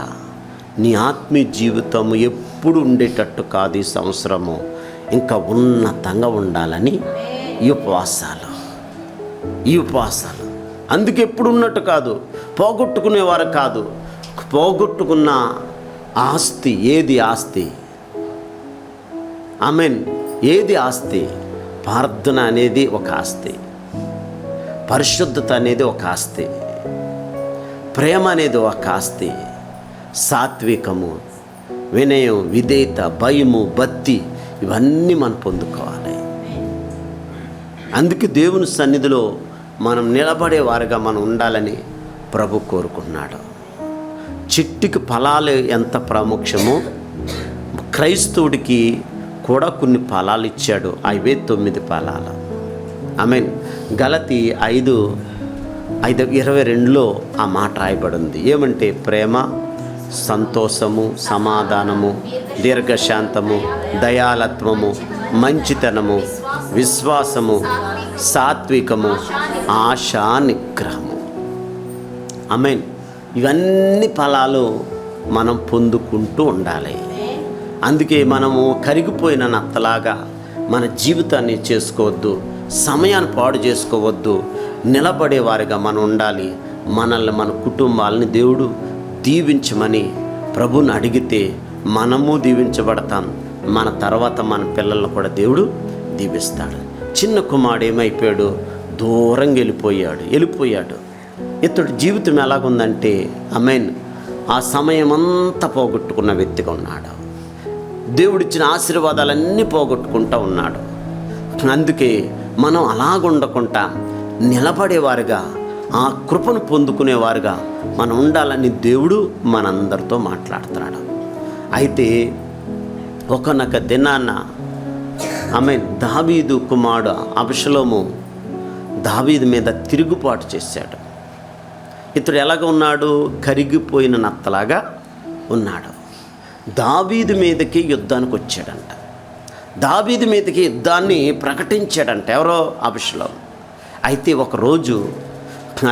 నీ ఆత్మీయ జీవితము ఎప్పుడు ఉండేటట్టు కాదు. ఈ సంవత్సరము ఇంకా ఉన్నతంగా ఉండాలని ఈ ఉపవాసాలు. అందుకే ఎప్పుడు ఉన్నట్టు కాదు, పోగొట్టుకునేవారు కాదు. పోగొట్టుకున్న ఆస్తి ఏది? ఆస్తి. ఆమేన్. ఏది ఆస్తి? ప్రార్థన అనేది ఒక ఆస్తి, పరిశుద్ధత అనేది ఒక ఆస్తి, ప్రేమ అనేది ఒక ఆస్తి, సాత్వికము, వినయం, విధేయత, భయము, భక్తి, ఇవన్నీ మనం పొందుకోవాలి. అందుకే దేవుని సన్నిధిలో మనం నిలబడే వారిగా మనం ఉండాలని ప్రభు కోరుకుంటున్నాడు. చెట్టుకి ఫలాలు ఎంత ప్రాముఖ్యమో క్రైస్తవుడికి కూడా కొన్ని ఫలాలు ఇచ్చాడు. అవే 9 ఫలాలు. ఆమేన్. గలతీ 5:22లో ఆ మాట రాయబడింది. ఏమంటే ప్రేమ, సంతోషము, సమాధానము, దీర్ఘశాంతము, దయాలత్వము, మంచితనము, విశ్వాసము, సాత్వికము, ఆశా నిగ్రహము. ఆమేన్. ఇవన్నీ ఫలాలు మనం పొందుకుంటూ ఉండాలి. అందుకే మనము కరిగిపోయిన నత్తలాగా మన జీవితాన్ని చేసుకోవద్దు, సమయాన్ని పాడు చేసుకోవద్దు. నిలబడే వారిగా మనం ఉండాలి. మనల్ని, మన కుటుంబాలని దేవుడు దీవించమని ప్రభుని అడిగితే మనము దీవించబడతాం. మన తర్వాత మన పిల్లలను కూడా దేవుడు దీవిస్తాడు. చిన్న కుమారుడు ఏమైపోయాడు? దూరంగా వెళ్ళిపోయాడు. ఇతడు జీవితం ఎలాగుందంటే ఆ సమయం అంతా పోగొట్టుకున్న వ్యక్తిగా ఉన్నాడు. దేవుడిచ్చిన ఆశీర్వాదాలన్నీ పోగొట్టుకుంటూ ఉన్నాడు. అందుకే మనం అలాగుండకుండా నిలబడేవారుగా, ఆ కృపను పొందుకునేవారుగా మనం ఉండాలని దేవుడు మనందరితో మాట్లాడుతున్నాడు. అయితే ఒకనొక దినాన దావీదు కుమారుడు అబ్షలోము దావీదు మీద తిరుగుబాటు చేశాడు. ఇతడు ఎలాగ ఉన్నాడు? కరిగిపోయిన నత్తలాగా ఉన్నాడు. దావీదు మీదకి యుద్ధానికి వచ్చాడంట. దావీదు మీదకి యుద్ధాన్ని ప్రకటించాడంట. ఎవరో? అబ్షలోము. అయితే ఒకరోజు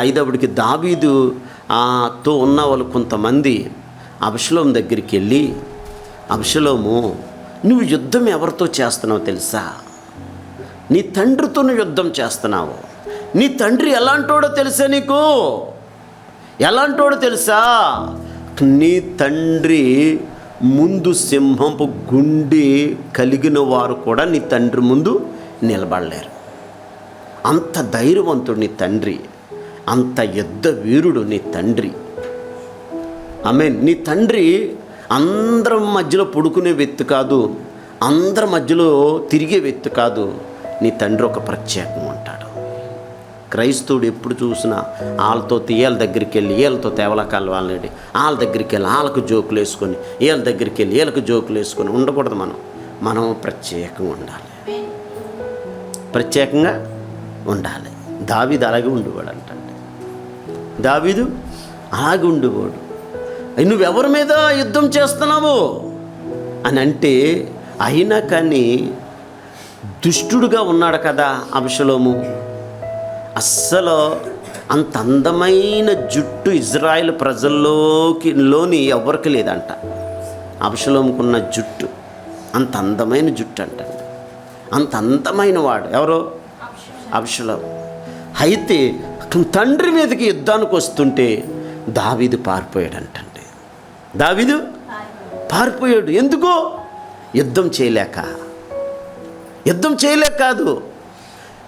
ఐదవుడికి దావీదు తో ఉన్న వాళ్ళు కొంతమంది అబ్షలోము దగ్గరికి వెళ్ళి, అబ్షలోము, నువ్వు యుద్ధం ఎవరితో చేస్తున్నావు తెలుసా? నీ తండ్రితో నువ్వు యుద్ధం చేస్తున్నావు. నీ తండ్రి ఎలాంటోడో తెలుసా? నీకు ఎలాంటోడో తెలుసా? నీ తండ్రి ముందు సింహంపు గుండె కలిగిన వారు కూడా నీ తండ్రి ముందు నిలబడలేరు. అంత ధైర్యవంతుడు నీ తండ్రి, అంత యుద్ధ వీరుడు నీ తండ్రి. నీ తండ్రి అందరం మధ్యలో పడుకునే వ్యక్తి కాదు, అందరి మధ్యలో తిరిగే వ్యక్తి కాదు. నీ తండ్రి ఒక ప్రత్యేకం ఉంటాడు. క్రైస్తవుడు ఎప్పుడు చూసినా వాళ్ళతో వీళ్ళ దగ్గరికి వెళ్ళి, వీళ్ళతో తేవలకాలు వాళ్ళని వాళ్ళ దగ్గరికి వెళ్ళి వాళ్ళకు జోకులు వేసుకొని, వీళ్ళ దగ్గరికి వెళ్ళి వీళ్ళకు జోకులు వేసుకొని ఉండకూడదు. మనం ప్రత్యేకంగా ఉండాలి, ప్రత్యేకంగా ఉండాలి. దావీదు అలాగే ఉండేవాడు అంటండి. దావీదు అలాగే ఉండేవాడు. నువ్వెవరి మీద యుద్ధం చేస్తున్నావు అని అంటే, అయినా కానీ దుష్టుడుగా ఉన్నాడు కదా అబ్షలోము. అస్సలు అంత అందమైన జుట్టు ఇజ్రాయేల్ ప్రజల్లోని ఎవరికి లేదంట. అబ్షలోముకున్న జుట్టు అంత అందమైన జుట్టు అంటండి. అంత అందమైన వాడు ఎవరో? అబ్షలోము. అయితే తండ్రి మీదకి యుద్ధానికి వస్తుంటే దావీదు పారిపోయాడంటండి. దావీదు పారిపోయాడు. ఎందుకో? యుద్ధం చేయలేక కాదు,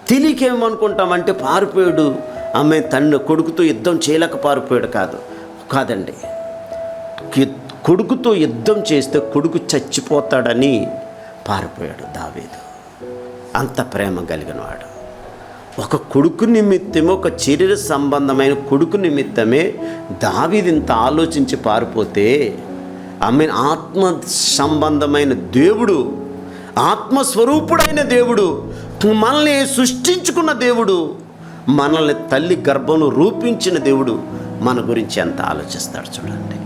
తెలియకేమనుకుంటామంటే పారిపోయాడు. తండ్రి కొడుకుతో యుద్ధం చేయలేక పారిపోయాడు కాదండి. కొడుకుతో యుద్ధం చేస్తే కొడుకు చచ్చిపోతాడని పారిపోయాడు దావీదు. అంత ప్రేమ కలిగిన వాడు. ఒక కొడుకు నిమిత్తమే, ఒక శరీర సంబంధమైన కొడుకు నిమిత్తమే దావీదు ఇంత ఆలోచించి పారిపోతే, ఆత్మ సంబంధమైన దేవుడు, ఆత్మస్వరూపుడైన దేవుడు, మనల్ని సృష్టించుకున్న దేవుడు, మనల్ని తల్లి గర్భంలో రూపించిన దేవుడు మన గురించి ఎంత ఆలోచిస్తాడు చూడండి.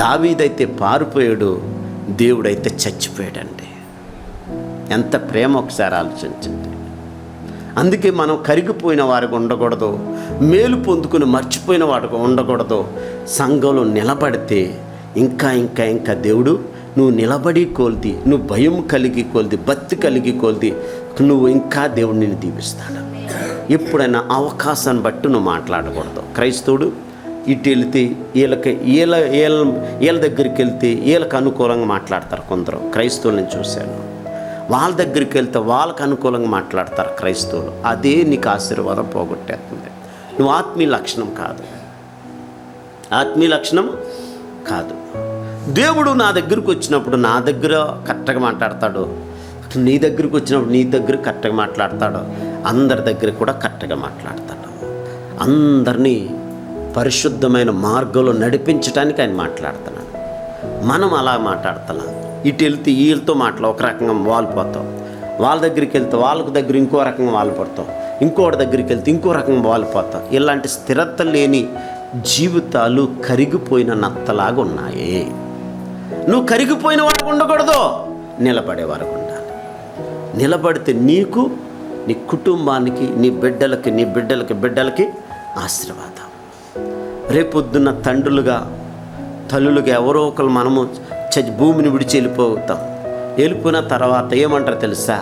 దావీదైతే పారిపోయాడు, దేవుడైతే చచ్చిపోయాడండి. ఎంత ప్రేమ ఒకసారి ఆలోచించండి. అందుకే మనం కరిగిపోయిన వారికి ఉండకూడదు, మేలు పొందుకుని మర్చిపోయిన వారికి ఉండకూడదు. సంఘంలో నిలబడితే ఇంకా ఇంకా ఇంకా దేవుడు నువ్వు నిలబడి కొలిది, నువ్వు భయం కలిగి కొలిది, భక్తి కలిగి కొలిది, నువ్వు ఇంకా దేవుడు నిన్ను దీవిస్తాడు. ఎప్పుడైనా అవకాశాన్ని బట్టి నువ్వు మాట్లాడకూడదు. క్రైస్తవుడు ఇటు వెళితే వీళ్ళ దగ్గరికి వెళ్తే వీళ్ళకి అనుకూలంగా మాట్లాడతారు కొందరు. క్రైస్తవులను చూశాను. వాళ్ళ దగ్గరికి వెళ్తే వాళ్ళకు అనుకూలంగా మాట్లాడతారు క్రైస్తవులు. అదే నీకు ఆశీర్వాదం పోగొట్టేస్తుంది. నువ్వు ఆత్మీయ లక్షణం కాదు. దేవుడు నా దగ్గరకు వచ్చినప్పుడు నా దగ్గర కరెక్ట్గా మాట్లాడతాడు, నీ దగ్గరికి వచ్చినప్పుడు నీ దగ్గర కరెక్ట్గా మాట్లాడతాడు, అందరి దగ్గర కూడా కరెక్ట్గా మాట్లాడతాడు. అందరినీ పరిశుద్ధమైన మార్గంలో నడిపించడానికి ఆయన మాట్లాడుతున్నాడు. మనం అలా మాట్లాడుతున్నాం. ఇటు వెళ్తే వీళ్ళతో ఒక రకంగా వాలిపోతాం, వాళ్ళ దగ్గరికి వెళ్తే వాళ్ళకు దగ్గర ఇంకో రకంగా వాలిపోతాం, ఇంకోటి దగ్గరికి వెళ్తే ఇంకో రకంగా వాలిపోతాం. ఇలాంటి స్థిరత లేని జీవితాలు కరిగిపోయిన నత్తలాగా ఉన్నాయి. నువ్వు కరిగిపోయిన వారికి ఉండకూడదు, నిలబడే వారికి ఉండాలి. నిలబడితే నీకు, నీ కుటుంబానికి, నీ బిడ్డలకి ఆశీర్వాదం. రేపొద్దున్న తండ్రులుగా తల్లులుగా ఎవరో ఒకరు మనము భూమిని విడిచి వెళ్ళిపోయిన తర్వాత ఏమంటారు తెలుసా?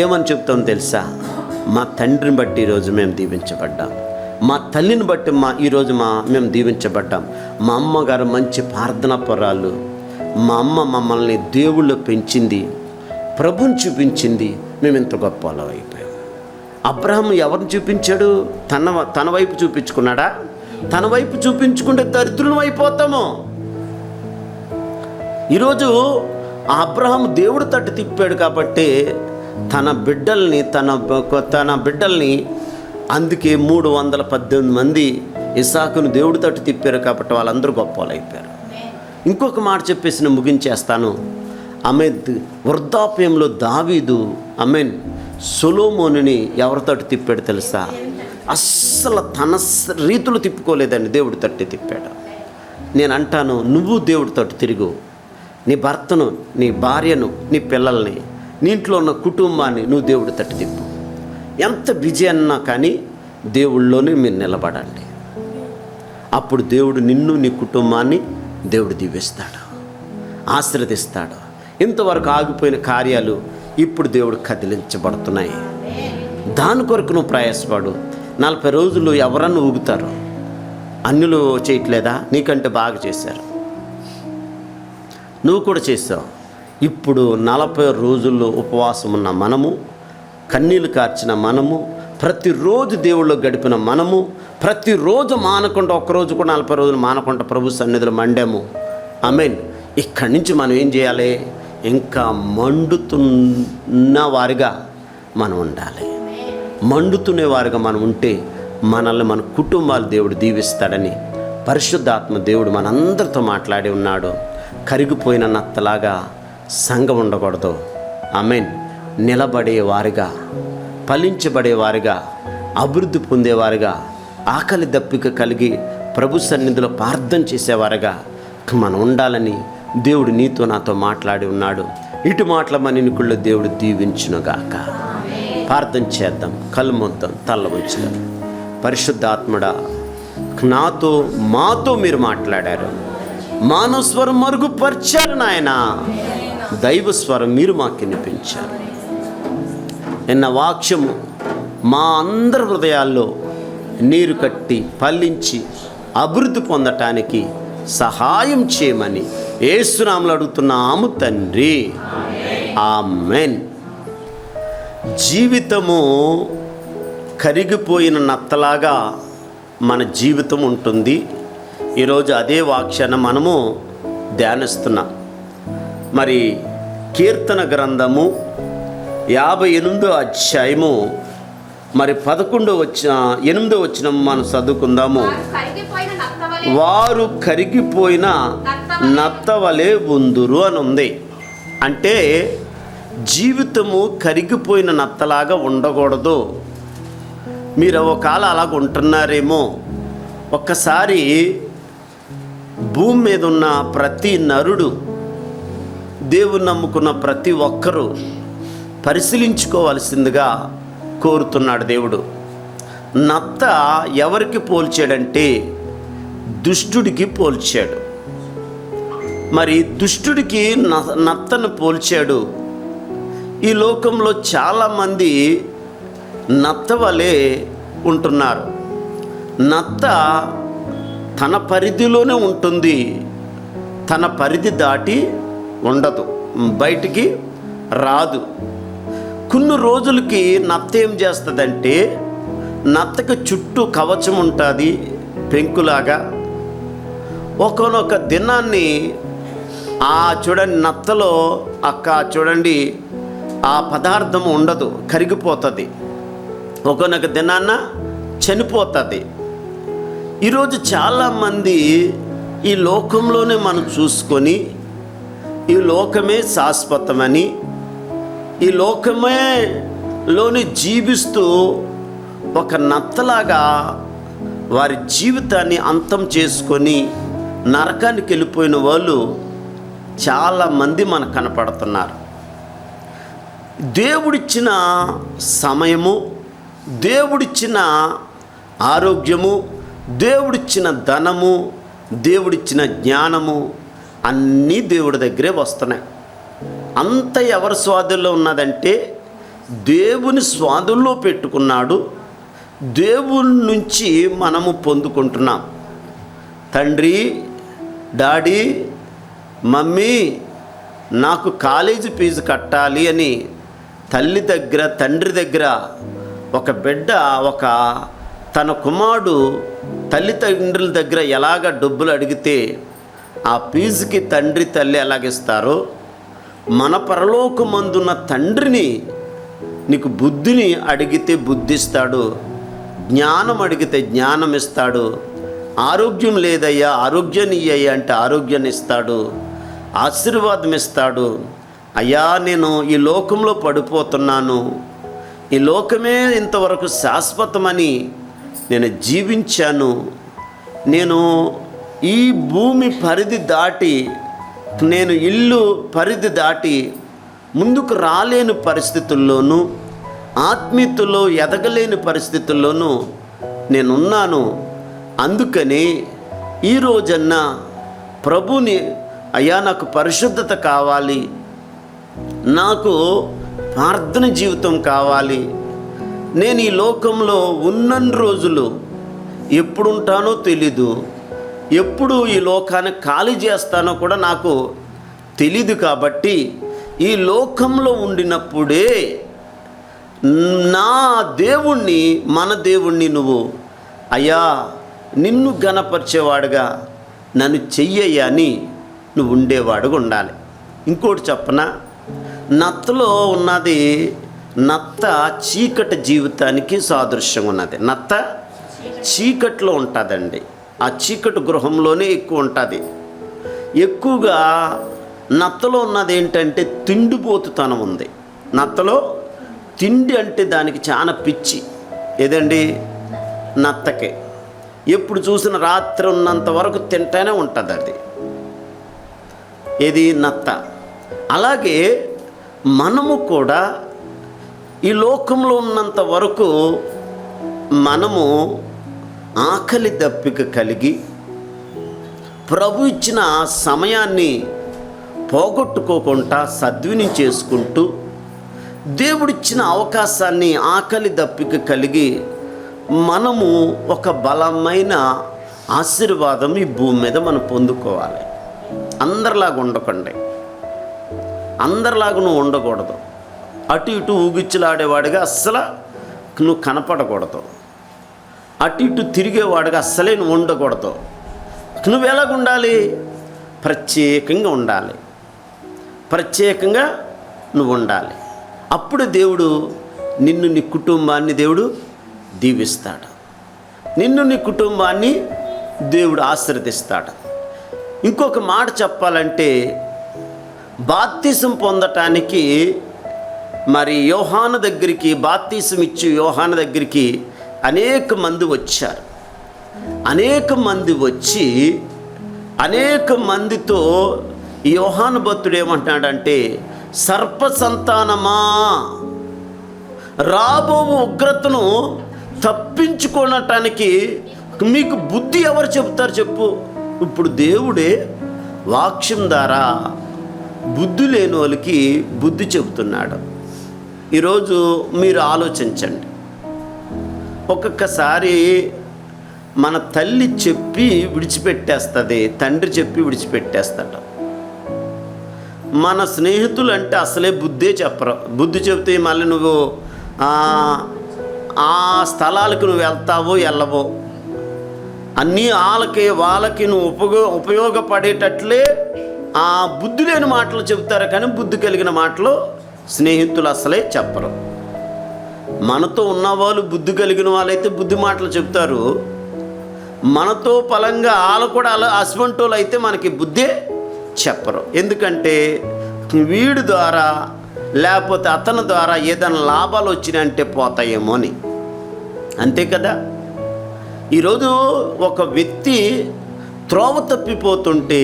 ఏమని చెప్తాం తెలుసా? మా తండ్రిని బట్టి ఈరోజు మేము దీవించబడ్డాం, మా తల్లిని బట్టి ఈరోజు మేము దీవించబడ్డాం. మా అమ్మగారు మంచి ప్రార్థనా పరాలు, మా అమ్మ మమ్మల్ని దేవుళ్ళు పెంచింది, ప్రభుని చూపించింది, మేము ఇంత గొప్ప వాళ్ళం అయిపోయాం. అబ్రహాము ఎవరిని చూపించాడు? తన వైపు చూపించుకున్నాడా? తన వైపు చూపించుకుంటే దరిద్రులం అయిపోతాము. ఈరోజు అబ్రహాము దేవుడు తట్టు తిప్పాడు కాబట్టి తన బిడ్డల్ని అందుకే 318 మంది ఇస్సాకును దేవుడి తట్టు తిప్పారు కాబట్టి వాళ్ళందరూ గొప్ప వాళ్ళు అయిపోయారు. ఇంకొక మాట చెప్పేసి నేను ముగించేస్తాను. వృద్ధాప్యంలో దావీదు సొలొమోనుని ఎవరి తట్టు తిప్పాడు తెలుసా? అస్సలు తన రీతులు తిప్పుకోలేదండి, దేవుడి తట్టు తిప్పాడు. నేను అంటాను, నువ్వు దేవుడి తట్టు తిరుగు. నీ భర్తను, నీ భార్యను, నీ పిల్లల్ని, నీ ఇంట్లో ఉన్న కుటుంబాన్ని నువ్వు దేవుడి తట్టు తిప్పు. ఎంత బిజీ అన్నా కానీ దేవుళ్ళలోనే మీరు నిలబడండి. అప్పుడు దేవుడు నిన్ను, నీ కుటుంబాన్ని దేవుడు దీవిస్తాడు, ఆశీర్వదిస్తాడు. ఇంతవరకు ఆగిపోయిన కార్యాలు ఇప్పుడు దేవుడు కదిలించబడుతున్నాయి. దాని కొరకు నువ్వు ప్రయాసపడు. 40 రోజులు ఎవరన్నా ఊగుతారు. అన్యులు చేయట్లేదా? నీకంటే బాగా చేశారు, నువ్వు కూడా చేసావు. ఇప్పుడు 40 రోజుల్లో ఉపవాసం ఉన్న మనము, కన్నీళ్ళు కార్చిన మనము, ప్రతిరోజు దేవుళ్ళు గడిపిన మనము, ప్రతిరోజు మానకుండా, ఒక్కరోజు కూడా 40 రోజులు మానకుండా ప్రభు సన్నిధిలో మండాము. ఇక్కడి నుంచి మనం ఏం చేయాలి? ఇంకా మండుతున్న వారిగా మనం ఉండాలి. మండుతునే వారిగా మనం ఉంటే మనల్ని, మన కుటుంబాలు దేవుడు దీవిస్తాడని పరిశుద్ధాత్మ దేవుడు మనందరితో మాట్లాడి ఉన్నాడు. కరిగిపోయిన నత్తలాగా సంఘం ఉండకూడదు. నిలబడేవారిగా, ఫలించబడేవారిగా, అభివృద్ధి పొందేవారిగా, ఆకలి దప్పిక కలిగి ప్రభు సన్నిధిలో ప్రార్థన చేసేవారుగా మనం ఉండాలని దేవుడు నీతో నాతో మాట్లాడి ఉన్నాడు. ఇటు మాటల మనినికుల్లో దేవుడు దీవించునుగాక. ప్రార్థన చేద్దాం, కళ్ళు మూద్దాం, తల్ల ఉంచుదాం. పరిశుద్ధాత్ముడా, నాతో మాతో మీరు మాట్లాడారు. మానవ స్వరం మరుగుపరిచారు నాయన, దైవ స్వరం మీరు మాకు వినిపించారు. నిన్న వాక్యము మా అందరి హృదయాల్లో నీరు కట్టి ఫలించి అభివృద్ధి పొందటానికి సహాయం చేయమని యేసునామములో అడుగుతున్నాము తండ్రి, ఆమేన్. జీవితము కరిగిపోయిన నత్తలాగా మన జీవితం ఉంటుంది. ఈరోజు అదే వాక్యాన్ని మనము ధ్యానిస్తున్నాం. మరి కీర్తన గ్రంథము 58వ అధ్యాయము మరి 8వ వచనం మనం చదువుకుందాము. వారు కరిగిపోయిన నత్తవలే ఉందురు అని ఉంది. అంటే జీవితము కరిగిపోయిన నత్తలాగా ఉండకూడదు. మీరు ఒకవేళ అలాగ ఉంటున్నారేమో. ఒక్కసారి భూమి మీద ఉన్న ప్రతి నరుడు, దేవుని నమ్ముకున్న ప్రతి ఒక్కరూ పరిశీలించుకోవాల్సిందిగా కోరుతున్నాడు దేవుడు. నత్త ఎవరికి పోల్చాడంటే దుష్టుడికి పోల్చాడు. మరి దుష్టుడికి నత్తను పోల్చాడు. ఈ లోకంలో చాలామంది నత్త వలె ఉంటున్నారు. నత్త తన పరిధిలోనే ఉంటుంది, తన పరిధి దాటి ఉండదు, బయటికి రాదు. కొన్ని రోజులకి నత్త ఏం చేస్తుందంటే, నత్తకి చుట్టూ కవచం ఉంటుంది పెంకులాగా. ఒకనొక దినాన్ని చూడండి, నత్తలో చూడండి ఆ పదార్థం ఉండదు, కరిగిపోతుంది. ఒకనొక దినాన్న చనిపోతుంది. ఈరోజు చాలామంది ఈ లోకంలోనే మనం చూసుకొని, ఈ లోకమే శాశ్వతమని, ఈ లోకమేలోని జీవిస్తూ ఒక నత్తలాగా వారి జీవితాన్ని అంతం చేసుకొని నరకానికి వెళ్ళిపోయిన వాళ్ళు చాలామంది మనకు కనపడుతున్నారు. దేవుడిచ్చిన సమయము, దేవుడిచ్చిన ఆరోగ్యము, దేవుడిచ్చిన ధనము, దేవుడిచ్చిన జ్ఞానము అన్నీ దేవుడి దగ్గరే వస్తున్నాయి. అంత ఎవరి స్వాధీనంలో ఉన్నదంటే దేవుని స్వాధీనంలో పెట్టుకున్నాడు. దేవుని నుంచి మనము పొందుకుంటున్నాం. తండ్రి, డాడీ, మమ్మీ, నాకు కాలేజీ ఫీజు కట్టాలి అని తల్లి దగ్గర తండ్రి దగ్గర ఒక బిడ్డ తన కుమారుడు తల్లిదండ్రుల దగ్గర ఎలాగ డబ్బులు అడిగితే ఆ ఫీజుకి తండ్రి తల్లి ఎలాగిస్తారో మన పరలోకమందున్న తండ్రిని నీకు బుద్ధిని అడిగితే బుద్ధిస్తాడు, జ్ఞానం అడిగితే జ్ఞానం ఇస్తాడు, ఆరోగ్యం లేదయ్యా ఆరోగ్యాన్ని ఇయ్యయ్యా అంటే ఆరోగ్యాన్ని ఇస్తాడు, ఆశీర్వాదం ఇస్తాడు. అయ్యా నేను ఈ లోకంలో పడిపోతున్నాను, ఈ లోకమే ఇంతవరకు శాశ్వతమని నేను జీవించాను, నేను ఈ భూమి పరిధి దాటి నేను ఇల్లు పరిధి దాటి ముందుకు రాలేని పరిస్థితుల్లోనూ ఆత్మీయతలో ఎదగలేని పరిస్థితుల్లోనూ నేనున్నాను. అందుకని ఈరోజన్నా ప్రభుని అయ్యా నాకు పరిశుద్ధత కావాలి, నాకు ప్రార్థన జీవితం కావాలి, నేను ఈ లోకంలో ఉన్నన్ని రోజులు ఎప్పుడుంటానో తెలీదు, ఎప్పుడు ఈ లోకాన్ని ఖాళీ చేస్తానో కూడా నాకు తెలీదు. కాబట్టి ఈ లోకంలో ఉండినప్పుడే నా దేవుణ్ణి మన దేవుణ్ణి నువ్వు అయ్యా నిన్ను ఘనపరిచేవాడుగా నన్ను చెయ్యయ్యా అని నువ్వు ఉండేవాడుగా ఉండాలి. ఇంకోటి చెప్పనా, నత్తలో ఉన్నది నత్త చీకటి జీవితానికి సాదృశ్యంగా ఉన్నది. నత్త చీకట్లో ఉంటుందండి, ఆ చీకటి గృహంలోనే ఎక్కువ ఉంటుంది. ఎక్కువగా నత్తలో ఉన్నది ఏంటంటే తిండిపోతుతనం ఉంది. నత్తలో తిండి అంటే దానికి చాలా పిచ్చి. ఏదండి నత్తకే ఎప్పుడు చూసిన రాత్రి ఉన్నంత వరకు తింటానే ఉంటుంది అది. ఏది నత్త. అలాగే మనము కూడా ఈ లోకంలో ఉన్నంత వరకు మనము ఆకలి దప్పిక కలిగి ప్రభు ఇచ్చిన సమయాన్ని పోగొట్టుకోకుండా సద్వినియోగం చేసుకుంటూ దేవుడిచ్చిన అవకాశాన్ని ఆకలి దప్పిక కలిగి మనము ఒక బలమైన ఆశీర్వాదం ఈ భూమి మీద మనం పొందుకోవాలి. అందరిలాగా ఉండకండి, అందరిలాగా నువ్వు ఉండకూడదు. అటు ఇటు ఊగిచ్చులాడేవాడిగా అస్సలు నువ్వు కనపడకూడదు, అటు ఇటు తిరిగేవాడిగా అస్సలే నువ్వు ఉండకూడదు. నువ్వు ఎలాగ ఉండాలి? ప్రత్యేకంగా ఉండాలి, ప్రత్యేకంగా నువ్వు ఉండాలి. అప్పుడు దేవుడు నిన్ను నీ కుటుంబాన్ని దేవుడు దీవిస్తాడు, నిన్ను నీ కుటుంబాన్ని దేవుడు ఆశీర్వదిస్తాడు. ఇంకొక మాట చెప్పాలంటే బాప్తిసం పొందటానికి మరి యోహాను దగ్గరికి, బాప్తిసం ఇచ్చి యోహాను దగ్గరికి అనేక మంది వచ్చారు. అనేక మంది వచ్చి అనేక మందితో యోహాను భక్తుడు ఏమంటున్నాడంటే, సర్ప సంతానమా, రాబో ఉగ్రతను తప్పించుకోనటానికి మీకు బుద్ధి ఎవరు చెబుతారు చెప్పు. ఇప్పుడు దేవుడే వాక్యం ద్వారా బుద్ధి లేని వాళ్ళకి బుద్ధి చెబుతున్నాడు. ఈరోజు మీరు ఆలోచించండి, ఒక్కొక్కసారి మన తల్లి చెప్పి విడిచిపెట్టేస్తుంది, తండ్రి చెప్పి విడిచిపెట్టేస్తాడు. మన స్నేహితులు అంటే అసలే బుద్ధే చెప్పరు. బుద్ధి చెబితే మళ్ళీ నువ్వు ఆ స్థలాలకు నువ్వు వెళ్తావో వెళ్ళవో, అన్నీ వాళ్ళకి నువ్వు ఉపయోగపడేటట్లే ఆ బుద్ధి లేని మాటలు చెబుతారు, కానీ బుద్ధి కలిగిన మాటలు స్నేహితులు అసలే చెప్పరు. మనతో ఉన్నవాళ్ళు బుద్ధి కలిగిన వాళ్ళైతే బుద్ధి మాటలు చెప్తారు, మనతో పలంగా వాళ్ళు కూడా అలా అస్వంటోళ్ళు అయితే మనకి బుద్ధే చెప్పరు. ఎందుకంటే వీడి ద్వారా లేకపోతే అతని ద్వారా ఏదైనా లాభాలు వచ్చినాయంటే పోతాయేమో అని. అంతే కదా. ఈరోజు ఒక వ్యక్తి త్రోవ తప్పిపోతుంటే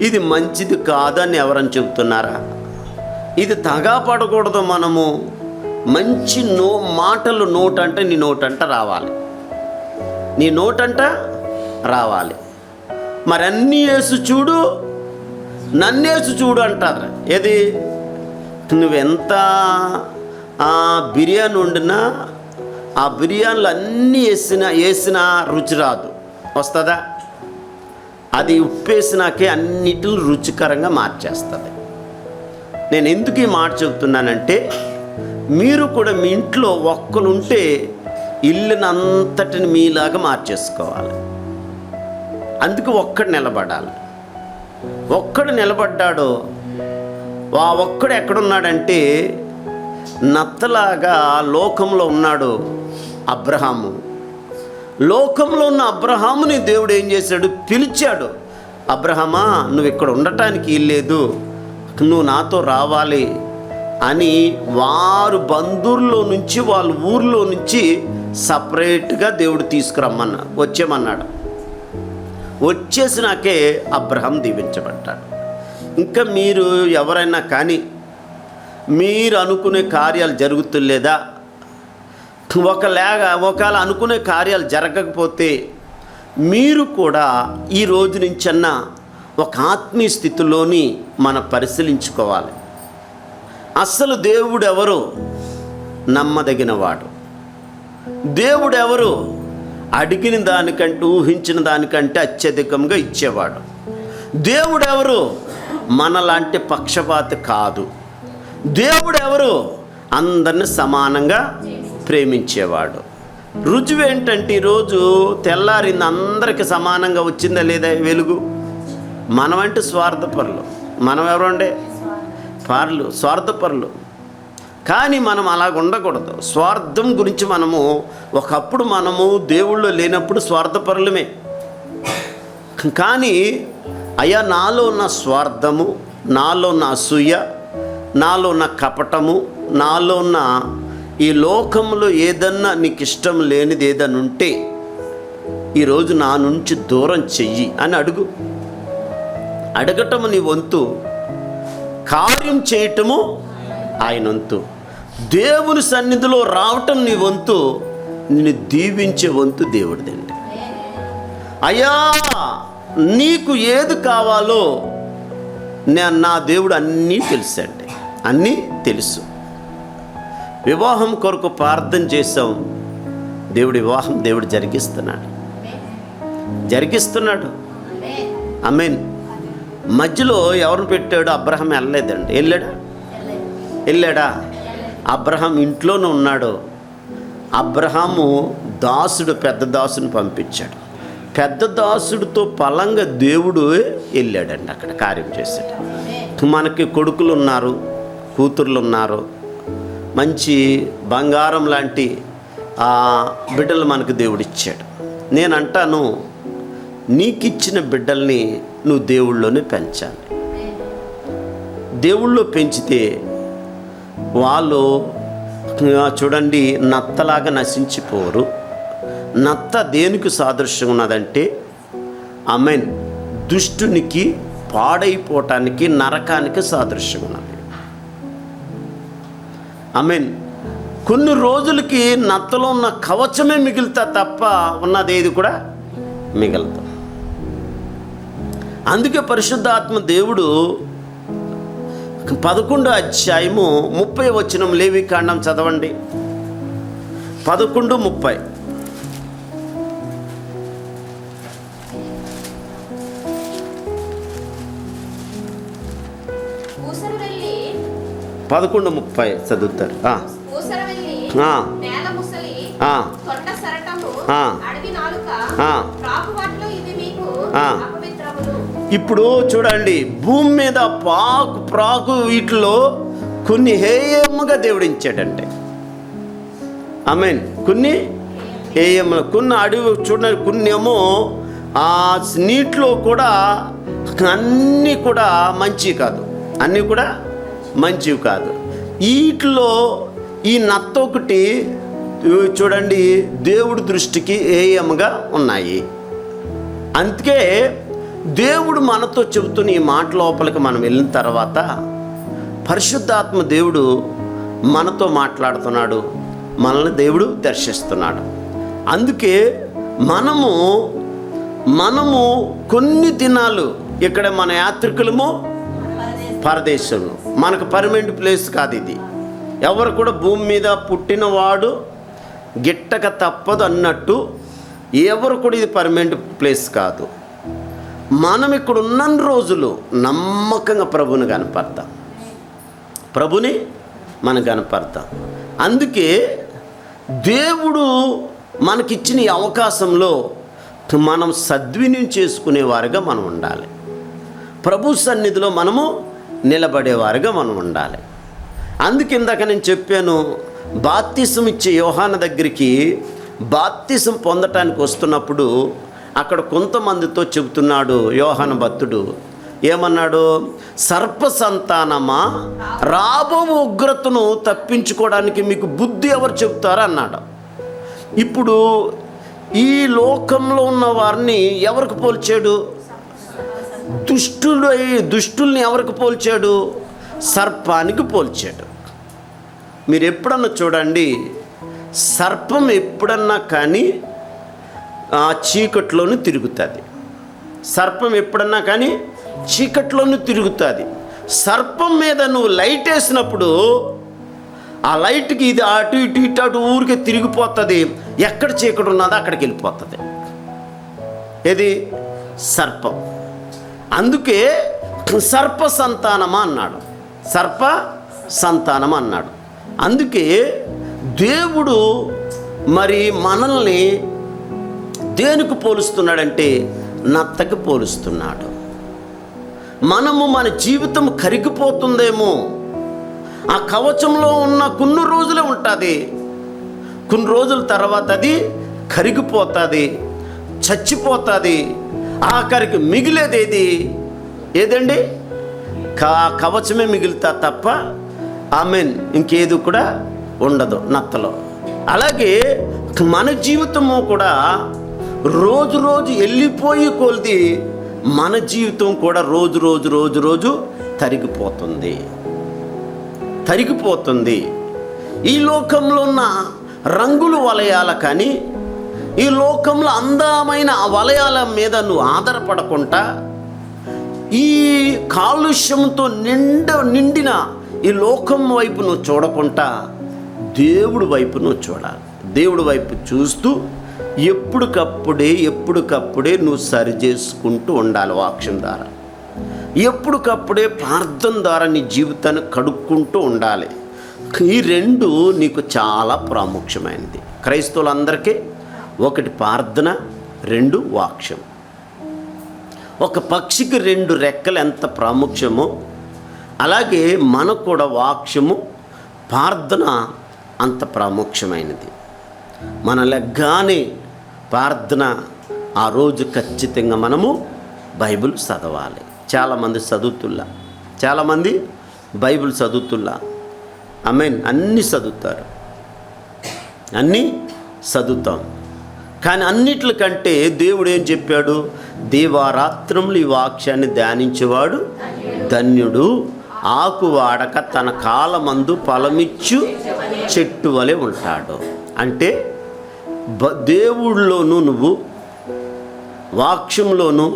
ఇది మంచిది కాదని ఎవరని చెబుతున్నారా? ఇది తగా పడకూడదు. మనము మంచి మాటలు నోటంటే నీ నోటంట రావాలి, నీ నోటంట రావాలి. మరి అన్నీ వేసు చూడు, నన్నేసు చూడు అంటారు. ఏది నువ్వెంత బిర్యానీ వండినా ఆ బిర్యానీలు అన్నీ వేసినా రుచి రాదు, వస్తుందా? అది ఉప్పేసినాకే అన్నిటిని రుచికరంగా మార్చేస్తుంది. నేను ఎందుకు ఈ మాట చెబుతున్నానంటే, మీరు కూడా మీ ఇంట్లో ఒక్కరుంటే ఇల్లునంతటిని మీలాగా మార్చేసుకోవాలి. అందుకు ఒక్కడు నిలబడాలి. ఒక్కడు నిలబడ్డాడో ఆ ఒక్కడు ఎక్కడున్నాడంటే, నత్తలాగా లోకంలో ఉన్నాడు అబ్రహాము. లోకంలో ఉన్న అబ్రహాముని దేవుడు ఏం చేశాడు? పిలిచాడు. అబ్రహమా, నువ్వు ఇక్కడ ఉండటానికి ఇల్లేదు, నువ్వు నాతో రావాలి అని వారు బంధువుల్లో నుంచి, వాళ్ళ ఊర్లో నుంచి సపరేట్గా దేవుడు వచ్చేమన్నాడు. వచ్చేసినాకే అబ్రహాం దీవించబడ్డాడు. ఇంకా మీరు ఎవరైనా కానీ మీరు అనుకునే కార్యాలు జరుగుతులేదా, ఒకవేళ అనుకునే కార్యాలు జరగకపోతే మీరు కూడా ఈ రోజు నుంచన్నా ఒక ఆత్మీయ స్థితిలోని మనం పరిశీలించుకోవాలి. అసలు దేవుడెవరు? నమ్మదగినవాడు. దేవుడెవరు? అడిగిన దానికంటే, ఊహించిన దానికంటే అత్యధికంగా ఇచ్చేవాడు. దేవుడెవరు? మనలాంటి పక్షపాతి కాదు. దేవుడెవరు? అందరిని సమానంగా ప్రేమించేవాడు. రుజువు ఏంటంటే, ఈరోజు తెల్లారింది అందరికీ సమానంగా వచ్చిందా లేదా వెలుగు? మనమంటే స్వార్థపరులు. మనం ఎవరంటే స్వార్థపరులు. కానీ మనం అలాగ ఉండకూడదు. స్వార్థం గురించి ఒకప్పుడు దేవుళ్ళు లేనప్పుడు స్వార్థపరులమే. కానీ అయ్యా, నాలో ఉన్న స్వార్థము, నాలో ఉన్న అసూయ, నాలో ఉన్న కపటము, నాలో ఉన్న ఈ లోకంలో ఏదన్నా నీకు ఇష్టం లేనిది ఏదన్నా ఉంటే ఈరోజు నా నుంచి దూరం చెయ్యి అని అడుగు. అడగటము నీ వంతు, కార్యం చేయటము ఆయన వంతు. దేవుని సన్నిధిలో రావటం నీ వంతు, నిన్ను దీవించే వంతు దేవుడిదండి. అయ్యా, నీకు ఏది కావాలో నా దేవుడు అన్నీ తెలుసండి, అన్నీ తెలుసు. వివాహం కొరకు ప్రార్థన చేసాం, వివాహం దేవుడు జరిగిస్తున్నాడు. ఆమేన్. మధ్యలో ఎవరిని పెట్టాడు? అబ్రహాం వెళ్ళలేదండి. వెళ్ళాడా? అబ్రహాం ఇంట్లోనే ఉన్నాడు. అబ్రహాము దాసుడు, పెద్ద దాసుని పంపించాడు. పెద్ద దాసుడితో పలంగా దేవుడు వెళ్ళాడండి, అక్కడ కార్యం చేశాడు. మనకి కొడుకులు ఉన్నారు, కూతుర్లు ఉన్నారు, మంచి బంగారం లాంటి బిడ్డలు మనకు దేవుడు ఇచ్చాడు. నేను అంటాను, నీకిచ్చిన బిడ్డల్ని నువ్వు దేవుళ్ళలోనే పెంచాలి. దేవుళ్ళో పెంచితే వాళ్ళు చూడండి నత్తలాగా నశించిపోరు. నత్త దేనికి సాదృశ్యం ఉన్నదంటే, ఆమేన్, దుష్టునికి, పాడైపోవటానికి, నరకానికి సాదృశ్యం ఉన్నది. ఆమేన్. కొన్ని రోజులకి నత్తలో ఉన్న కవచమే మిగులుతా తప్ప ఉన్నదేది కూడా మిగలదు. అందుకే పరిశుద్ధాత్మ దేవుడు 11వ అధ్యాయము 30వ వచనం, లేవికాండం చదవండి. 11:30. చదువుతారు. ఇప్పుడు చూడండి, భూమి మీద ప్రాకు వీటిలో కొన్ని హేయముగా దేవుడించాడంటే. ఆమేన్. కొన్ని హేయములు, కొన్ని అడవి చూడండి, కొన్ని ఏమో ఆ నీటిలో కూడా అన్నీ కూడా మంచివి కాదు, అన్నీ కూడా మంచివి కాదు. వీటిలో ఈ నత్త ఒకటి చూడండి దేవుడి దృష్టికి హేయముగా ఉన్నాయి. అందుకే దేవుడు మనతో చెబుతున్న ఈ మాట లోపలికి మనం వెళ్ళిన తర్వాత పరిశుద్ధాత్మ దేవుడు మనతో మాట్లాడుతున్నాడు, మనల్ని దేవుడు దర్శిస్తున్నాడు. అందుకే మనము కొన్ని దినాలు ఇక్కడ మన యాత్రికులము పరదేశంలో, మనకు పర్మనెంట్ ప్లేస్ కాదు ఇది. ఎవరు కూడా భూమి మీద పుట్టినవాడు గిట్టక తప్పదు అన్నట్టు ఎవరు కూడా ఇది పర్మనెంట్ ప్లేస్ కాదు. మనం ఇక్కడ ఉన్న రోజులు నమ్మకంగా ప్రభువుని కనపడతాం. ప్రభుని మనం కనపడతాం. అందుకే దేవుడు మనకిచ్చిన ఈ అవకాశంలో మనం సద్వినియోగం చేసుకునేవారుగా మనం ఉండాలి. ప్రభు సన్నిధిలో మనము నిలబడేవారుగా మనం ఉండాలి. అందుకే ఇందాక నేను చెప్పాను, బాప్తిసం ఇచ్చే యోహాను దగ్గరికి బాప్తిసం పొందటానికి వస్తున్నప్పుడు అక్కడ కొంతమందితో చెబుతున్నాడు యోహాను భక్తుడు. ఏమన్నాడు? సర్ప సంతానమా, రాబో ఉగ్రతను తప్పించుకోవడానికి మీకు బుద్ధి ఎవరు చెబుతారు అన్నాడు. ఇప్పుడు ఈ లోకంలో ఉన్న వారిని ఎవరికి పోల్చాడు? దుష్టుల్ని ఎవరికి పోల్చాడు? సర్పానికి పోల్చాడు. మీరు ఎప్పుడన్నా చూడండి, సర్పం ఎప్పుడన్నా కానీ ఆ చీకట్లోనే తిరుగుతుంది. సర్పం ఎప్పుడన్నా కానీ చీకట్లోనే తిరుగుతుంది. సర్పం మీద నువ్వు లైట్ వేసినప్పుడు ఆ లైట్కి ఇది అటు ఇటు ఇటు అటు ఊరికే తిరిగిపోతుంది. ఎక్కడ చీకటి ఉన్నదో అక్కడికి వెళ్ళిపోతుంది. ఇది సర్పం. అందుకే సర్ప సంతానమా అన్నాడు. సర్ప సంతానం అన్నాడు. అందుకే దేవుడు మరి మనల్ని దేనికి పోలుస్తున్నాడంటే నత్తకి పోలుస్తున్నాడు. మనము మన జీవితం కరిగిపోతుందేమో, ఆ కవచంలో ఉన్న కొన్ని రోజులే ఉంటుంది, కొన్ని రోజుల తర్వాత అది కరిగిపోతుంది, చచ్చిపోతుంది. ఆఖరికి మిగిలేది ఏదండి? కవచమే మిగులుతా తప్ప ఇంకేది కూడా ఉండదు నత్తలో. అలాగే మన జీవితము కూడా రోజు రోజు వెళ్ళిపోయి కొలిది మన జీవితం కూడా రోజు రోజు రోజు రోజు తరిగిపోతుంది. ఈ లోకంలో ఉన్న రంగులు వలయాల కానీ, ఈ లోకంలో అందమైన ఆ వలయాల మీద నువ్వు ఆధారపడకుండా, ఈ కాలుష్యంతో నిండిన ఈ లోకం వైపు నువ్వు చూడకుండా దేవుడి వైపు నువ్వు చూడాలి. దేవుడి వైపు చూస్తూ ఎప్పటికప్పుడే నువ్వు సరి చేసుకుంటూ ఉండాలి. వాక్యం ద్వారా ఎప్పటికప్పుడే ప్రార్థన ద్వారా నీ జీవితాన్ని కడుక్కుంటూ ఉండాలి. ఈ రెండు నీకు చాలా ప్రాముఖ్యమైనది. క్రైస్తవులందరికీ ఒకటి ప్రార్థన, రెండు వాక్యం. ఒక పక్షికి రెండు రెక్కలు ఎంత ప్రాముఖ్యమో అలాగే మనకు కూడా వాక్యము, ప్రార్థన అంత ప్రాముఖ్యమైనది. మన లెగ్గానే ప్రార్థన ఆ రోజు ఖచ్చితంగా మనము బైబిల్ చదవాలి. చాలామంది బైబిల్ చదువుతుల్లా అన్నీ చదువుతాం. కానీ అన్నిట్లకంటే దేవుడు ఏం చెప్పాడు? దీవారాత్రములు ఈ వాక్యాన్ని ధ్యానించేవాడు ధన్యుడు, ఆకు వాడక తన కాలమందు ఫలమిచ్చు చెట్టు వలె ఉంటాడు. అంటే దేవుళ్ళలోనూ నువ్వు, వాక్యంలోనూ,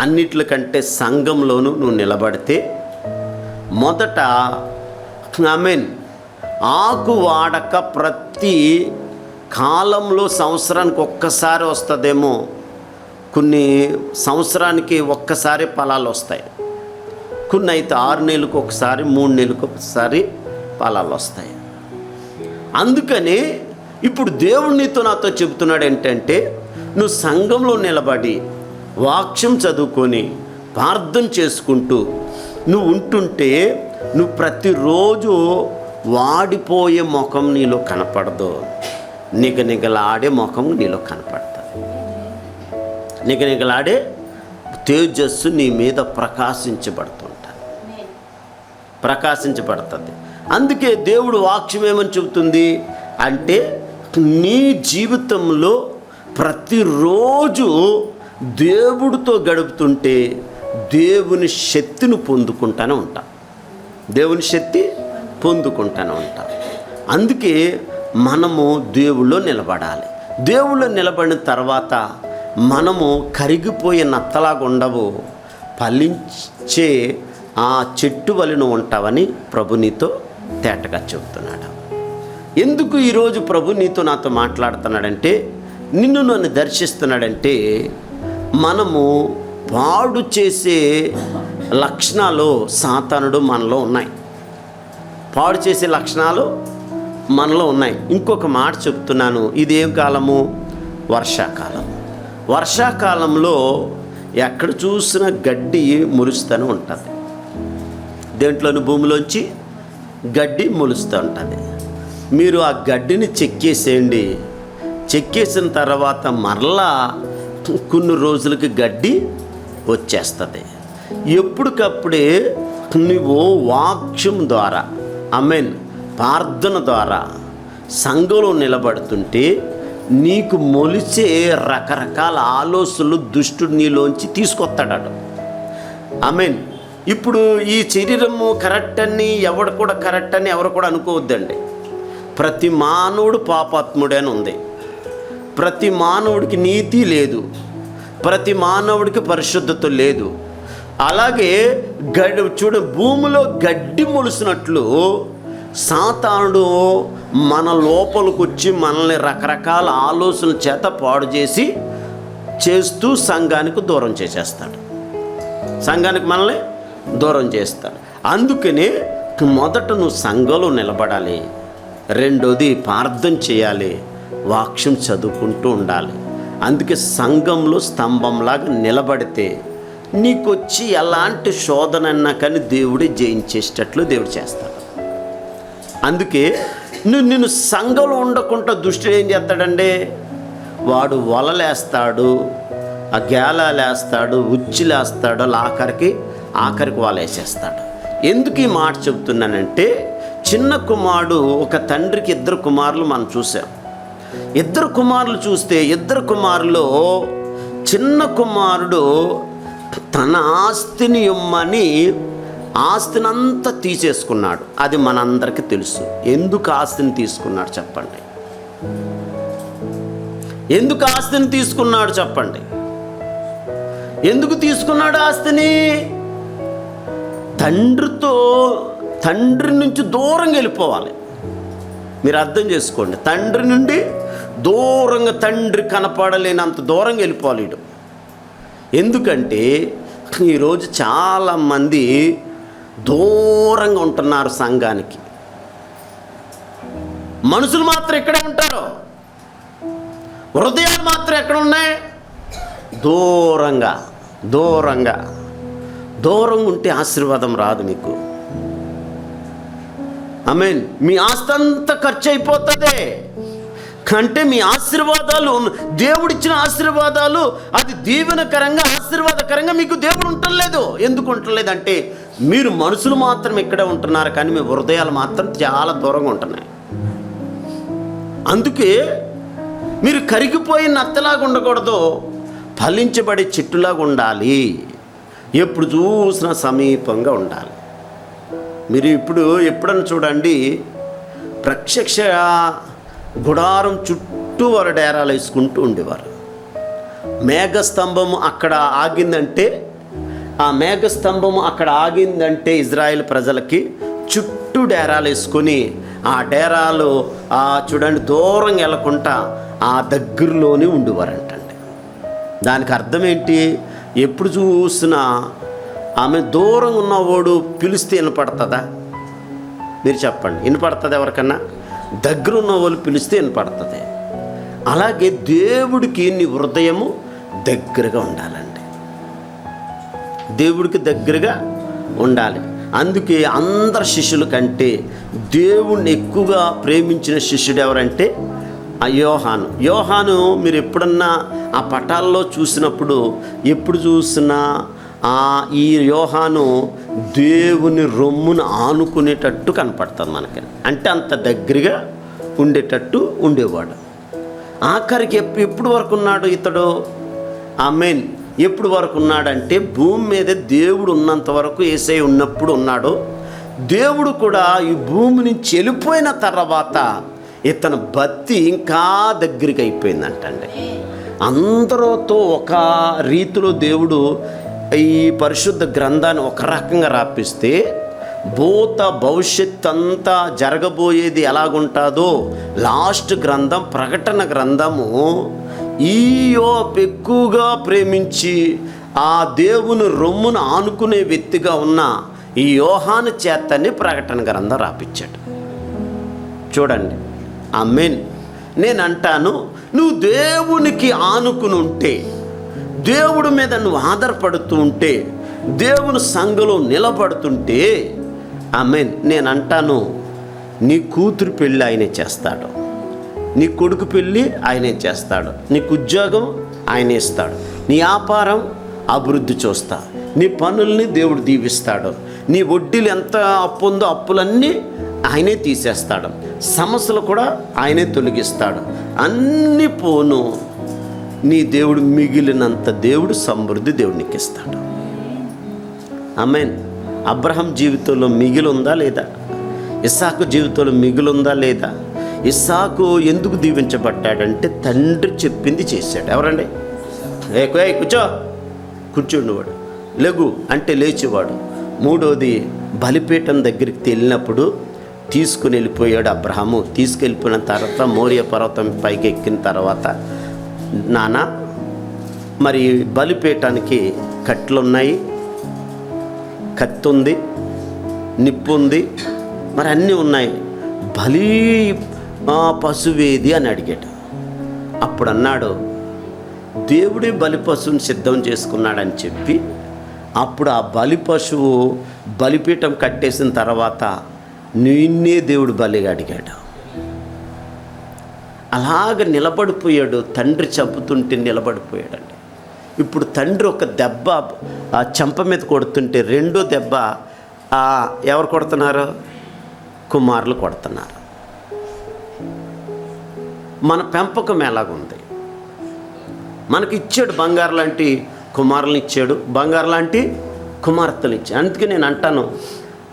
అన్నిట్లకంటే సంఘంలోనూ నువ్వు నిలబడితే మొదట ఆకు వాడక ప్రతి కాలంలో సంవత్సరానికి ఒక్కసారి వస్తుందేమో, కొన్ని సంవత్సరానికి ఒక్కసారి ఫలాలు వస్తాయి, కొన్ని అయితే 6 నెలలకు ఒకసారి, 3 నెలలకు ఒకసారి ఫలాలు వస్తాయి. అందుకని ఇప్పుడు దేవుడు నాతో చెబుతున్నాడు ఏంటంటే, నువ్వు సంఘంలో నిలబడి వాక్యం చదువుకొని ప్రార్థన చేసుకుంటూ నువ్వు ఉంటుంటే నువ్వు ప్రతిరోజు వాడిపోయే ముఖం నీలో కనపడదు, నిగనిగలాడే ముఖం నీలో కనపడుతుంది. నిగనిగలాడే తేజస్సు నీ మీద ప్రకాశించబడుతుంది. అందుకే దేవుడు వాక్యం ఏమని చెబుతుంది అంటే, నీ జీవితంలో ప్రతిరోజు దేవుడితో గడుపుతుంటే దేవుని శక్తిని పొందుకుంటూనే ఉంటాం. అందుకే మనము దేవుళ్ళో నిలబడాలి. దేవుళ్ళో నిలబడిన తర్వాత మనము కరిగిపోయే నత్తలాగా ఉండవు, ఫలించే ఆ చెట్టు వలె ఉంటావని ప్రభు నీతో తేటగా చెబుతున్నాడు. ఎందుకు ఈరోజు ప్రభు నాతో మాట్లాడుతున్నాడంటే, నన్ను దర్శిస్తున్నాడంటే, మనము పాడు చేసే లక్షణాలు సాతానుడు మనలో ఉన్నాయి. పాడు చేసే లక్షణాలు మనలో ఉన్నాయి. ఇంకొక మాట చెప్తున్నాను, ఇదేం కాలము? వర్షాకాలం. వర్షాకాలంలో ఎక్కడ చూసినా గడ్డి మొలుస్తూనే ఉంటుంది. దేంట్లోని భూమిలోంచి గడ్డి మొలుస్తూ ఉంటుంది. మీరు ఆ గడ్డిని చెక్కేసేయండి. చెక్కేసిన తర్వాత మరలా కొన్ని రోజులకి గడ్డి వచ్చేస్తుంది. ఎప్పటికప్పుడే నువ్వు వాక్యం ద్వారా ఆమేన్ ప్రార్థన ద్వారా సంఘంలో నిలబడుతుంటే నీకు మొలిచే రకరకాల ఆలోచనలు దుష్టుడు నీలోంచి తీసుకొస్తాడట. ఆమేన్. ఇప్పుడు ఈ శరీరము కరెక్ట్ అని ఎవడు కూడా కరెక్ట్ అని ఎవరు కూడా అనుకోవద్దండి. ప్రతి మానవుడు పాపాత్ముడే అని ఉంది. ప్రతి మానవుడికి నీతి లేదు. ప్రతి మానవుడికి పరిశుద్ధత లేదు. అలాగే భూమిలో గడ్డి మొలిసినట్లు సాతానుడు మన లోపలికి వచ్చి మనల్ని రకరకాల ఆలోచనల చేత పాడు చేస్తూ సంఘానికి దూరం చేసేస్తాడు. సంఘానికి మనల్ని దూరం చేస్తాడు. అందుకనే మొదట నువ్వు సంఘంలో నిలబడాలి. రెండోది ప్రార్థన చేయాలి, వాక్యం చదువుకుంటూ ఉండాలి. అందుకే సంఘంలో స్తంభంలాగా నిలబడితే నీకొచ్చి ఎలాంటి శోధనన్నా కానీ దేవుడే జయించేటట్లు దేవుడు చేస్తాడు. అందుకే నిన్ను సంఘంలో ఉండకుండా దుష్టుడు ఏం చేస్తాడండి? వాడు వలలేస్తాడు, ఆ గేలాలేస్తాడు, ఉచ్చిలేస్తాడు, ఆఖరికి వలేసేస్తాడు. ఎందుకు ఈ మాట చెబుతున్నానంటే, చిన్న కుమారుడు ఒక తండ్రికి ఇద్దరు కుమారులు మనం చూసాం. ఇద్దరు కుమారులు చూస్తే ఇద్దరు కుమారులో చిన్న కుమారుడు తన ఆస్తిని ఇమ్మని ఆస్తినంతా తీసేసుకున్నాడు. అది మనందరికీ తెలుసు. ఎందుకు ఆస్తిని తీసుకున్నాడు చెప్పండి? ఎందుకు ఆస్తిని తీసుకున్నాడు చెప్పండి? ఎందుకు తీసుకున్నాడు ఆస్తిని? తండ్రి నుంచి దూరంగా వెళ్ళిపోవాలి. మీరు అర్థం చేసుకోండి. తండ్రి నుండి దూరంగా, తండ్రి కనపడలేనంత దూరంగా వెళ్ళిపోవాలి వీడు. ఎందుకంటే ఈరోజు చాలామంది దూరంగా ఉంటున్నారు సంఘానికి. మనుషులు మాత్రం ఎక్కడే ఉంటారు, హృదయాలు మాత్రం ఎక్కడ ఉన్నాయి? దూరంగా ఉంటే ఆశీర్వాదం రాదు మీకు. ఆమేన్. మీ ఆస్తి అంతా ఖర్చు అయిపోతుంది. అంటే మీ ఆశీర్వాదాలు, దేవుడిచ్చిన ఆశీర్వాదాలు, అది దీవెనకరంగా ఆశీర్వాదకరంగా మీకు దేవుడు ఉండలేదు. ఎందుకు ఉండలేదంటే మీరు మనుషులు మాత్రం ఇక్కడే ఉంటున్నారు, కానీ మీ హృదయాలు మాత్రం చాలా దూరంగా ఉంటున్నాయి. అందుకే మీరు కరిగిపోయి నత్తలాగా ఉండకూడదు, ఫలించబడే చెట్టులాగా ఉండాలి. ఎప్పుడు చూసినా సమీపంగా ఉండాలి. మీరు ఎప్పుడన్నా చూడండి, ప్రత్యక్ష గుడారం చుట్టూ వారు డేరాలు వేసుకుంటూ ఉండేవారు. మేఘస్తంభము అక్కడ ఆగిందంటే, ఇజ్రాయెల్ ప్రజలకి చుట్టూ డేరాలు వేసుకొని ఆ డేరాలు చూడండి దూరంగా వెళ్ళకుండా ఆ దగ్గరలోనే ఉండేవారంటండి. దానికి అర్థం ఏంటి? ఎప్పుడు చూసినా ఆమె దూరంగా ఉన్నవాడు పిలిస్తే వినపడుతుందా? మీరు చెప్పండి, వినపడుతుంది ఎవరికన్నా? దగ్గర ఉన్న వాళ్ళు పిలిస్తే వినపడుతుంది. అలాగే దేవుడికి నీ హృదయము దగ్గరగా ఉండాలండి. దేవుడికి దగ్గరగా ఉండాలి. అందుకే అందరి శిష్యుల కంటే దేవుణ్ణి ఎక్కువగా ప్రేమించిన శిష్యుడు ఎవరంటే యోహాను. మీరు ఎప్పుడన్నా ఆ పటాల్లో చూసినప్పుడు, ఎప్పుడు చూసినా ఈ యోహాను దేవుని రొమ్మును ఆనుకునేటట్టు కనపడుతుంది మనకి. అంటే అంత దగ్గరగా ఉండేటట్టు ఉండేవాడు. ఆఖరికి ఎప్పుడు వరకు ఉన్నాడు ఇతడు? ఆమేన్. ఎప్పుడు వరకు ఉన్నాడంటే భూమి మీద దేవుడు ఉన్నంత వరకు, యేసయ్య ఉన్నప్పుడు ఉన్నాడు. దేవుడు కూడా ఈ భూమి నుంచి వెళ్ళిపోయిన తర్వాత ఇతని భక్తి ఇంకా దగ్గరికి అయిపోయిందంటండి. అందరితో ఒక రీతిలో దేవుడు ఈ పరిశుద్ధ గ్రంథాన్ని ఒక రకంగా రాపిస్తే, భవిష్యత్ అంతా జరగబోయేది ఎలాగుంటుందో లాస్ట్ గ్రంథం, ప్రకటన గ్రంథము ఎక్కువగా ప్రేమించి ఆ దేవుని రొమ్మును ఆనుకునే వ్యక్తిగా ఉన్న ఈ యోహాను చేతని ప్రకటన గ్రంథం రాపించాడు. చూడండి, ఆమేన్. నేను అంటాను, నువ్వు దేవునికి ఆనుకుని ఉంటే, దేవుడి మీద నువ్వు ఆధారపడుతూ ఉంటే, దేవుని సంఘంలో నిలబడుతుంటే, ఆమేన్, నేను అంటాను, నీ కూతురు పెళ్ళి ఆయనే చేస్తాడు, నీ కొడుకు పెళ్ళి ఆయనే చేస్తాడు, నీకు ఉద్యోగం ఆయనే ఇస్తాడు, నీ వ్యాపారం అభివృద్ధి చూస్తా, నీ పనుల్ని దేవుడు దీవిస్తాడు, నీ వడ్డీలు ఎంత అప్పు ఉందో అప్పులన్నీ ఆయనే తీసేస్తాడు, సమస్యలు కూడా ఆయనే తొలగిస్తాడు, అన్ని పోను నీ దేవుడు మిగిలినంత దేవుడు సమృద్ధి దేవునికి ఇస్తాడు. ఆమేన్. అబ్రహాం జీవితంలో మిగిలి ఉందా లేదా? ఇస్సాకు జీవితంలో మిగిలి ఉందా లేదా? ఇస్సాకు ఎందుకు దీవించబడ్డాడంటే తండ్రి చెప్పింది చేశాడు. ఎవరండి? కూర్చో, కూర్చుండేవాడు, లెగు అంటే లేచేవాడు. మూడోది, బలిపీఠం దగ్గరికి వెళ్ళినప్పుడు తీసుకుని వెళ్ళిపోయాడు అబ్రహాము. తీసుకెళ్ళిపోయిన తర్వాత మోరియా పర్వతం పైకి ఎక్కిన తర్వాత, నాన్న మరి బలిపీఠానికి కట్టెలున్నాయి, కత్తి ఉంది, నిప్పు ఉంది, మరి అన్నీ ఉన్నాయి, బలి పశువేది అని అడిగాడు. అప్పుడు అన్నాడు, దేవుడే బలి పశువుని సిద్ధం చేసుకున్నాడని చెప్పి, అప్పుడు ఆ బలి పశువు బలిపీఠం కట్టేసిన తర్వాత నిన్నే దేవుడు బలిగా అడిగాడు. అలాగ నిలబడిపోయాడు. తండ్రి చంపుతుంటే నిలబడిపోయాడండి. ఇప్పుడు తండ్రి ఒక దెబ్బ ఆ చెంప మీద కొడుతుంటే రెండో దెబ్బ ఎవరు కొడుతున్నారు? కుమారులు కొడుతున్నారు. మన పెంపకం ఎలాగుంది? మనకి ఇచ్చాడు, బంగారు లాంటి కుమారులను ఇచ్చాడు, బంగారు లాంటి కుమార్తెలు ఇచ్చాడు. అందుకే నేను అంటాను,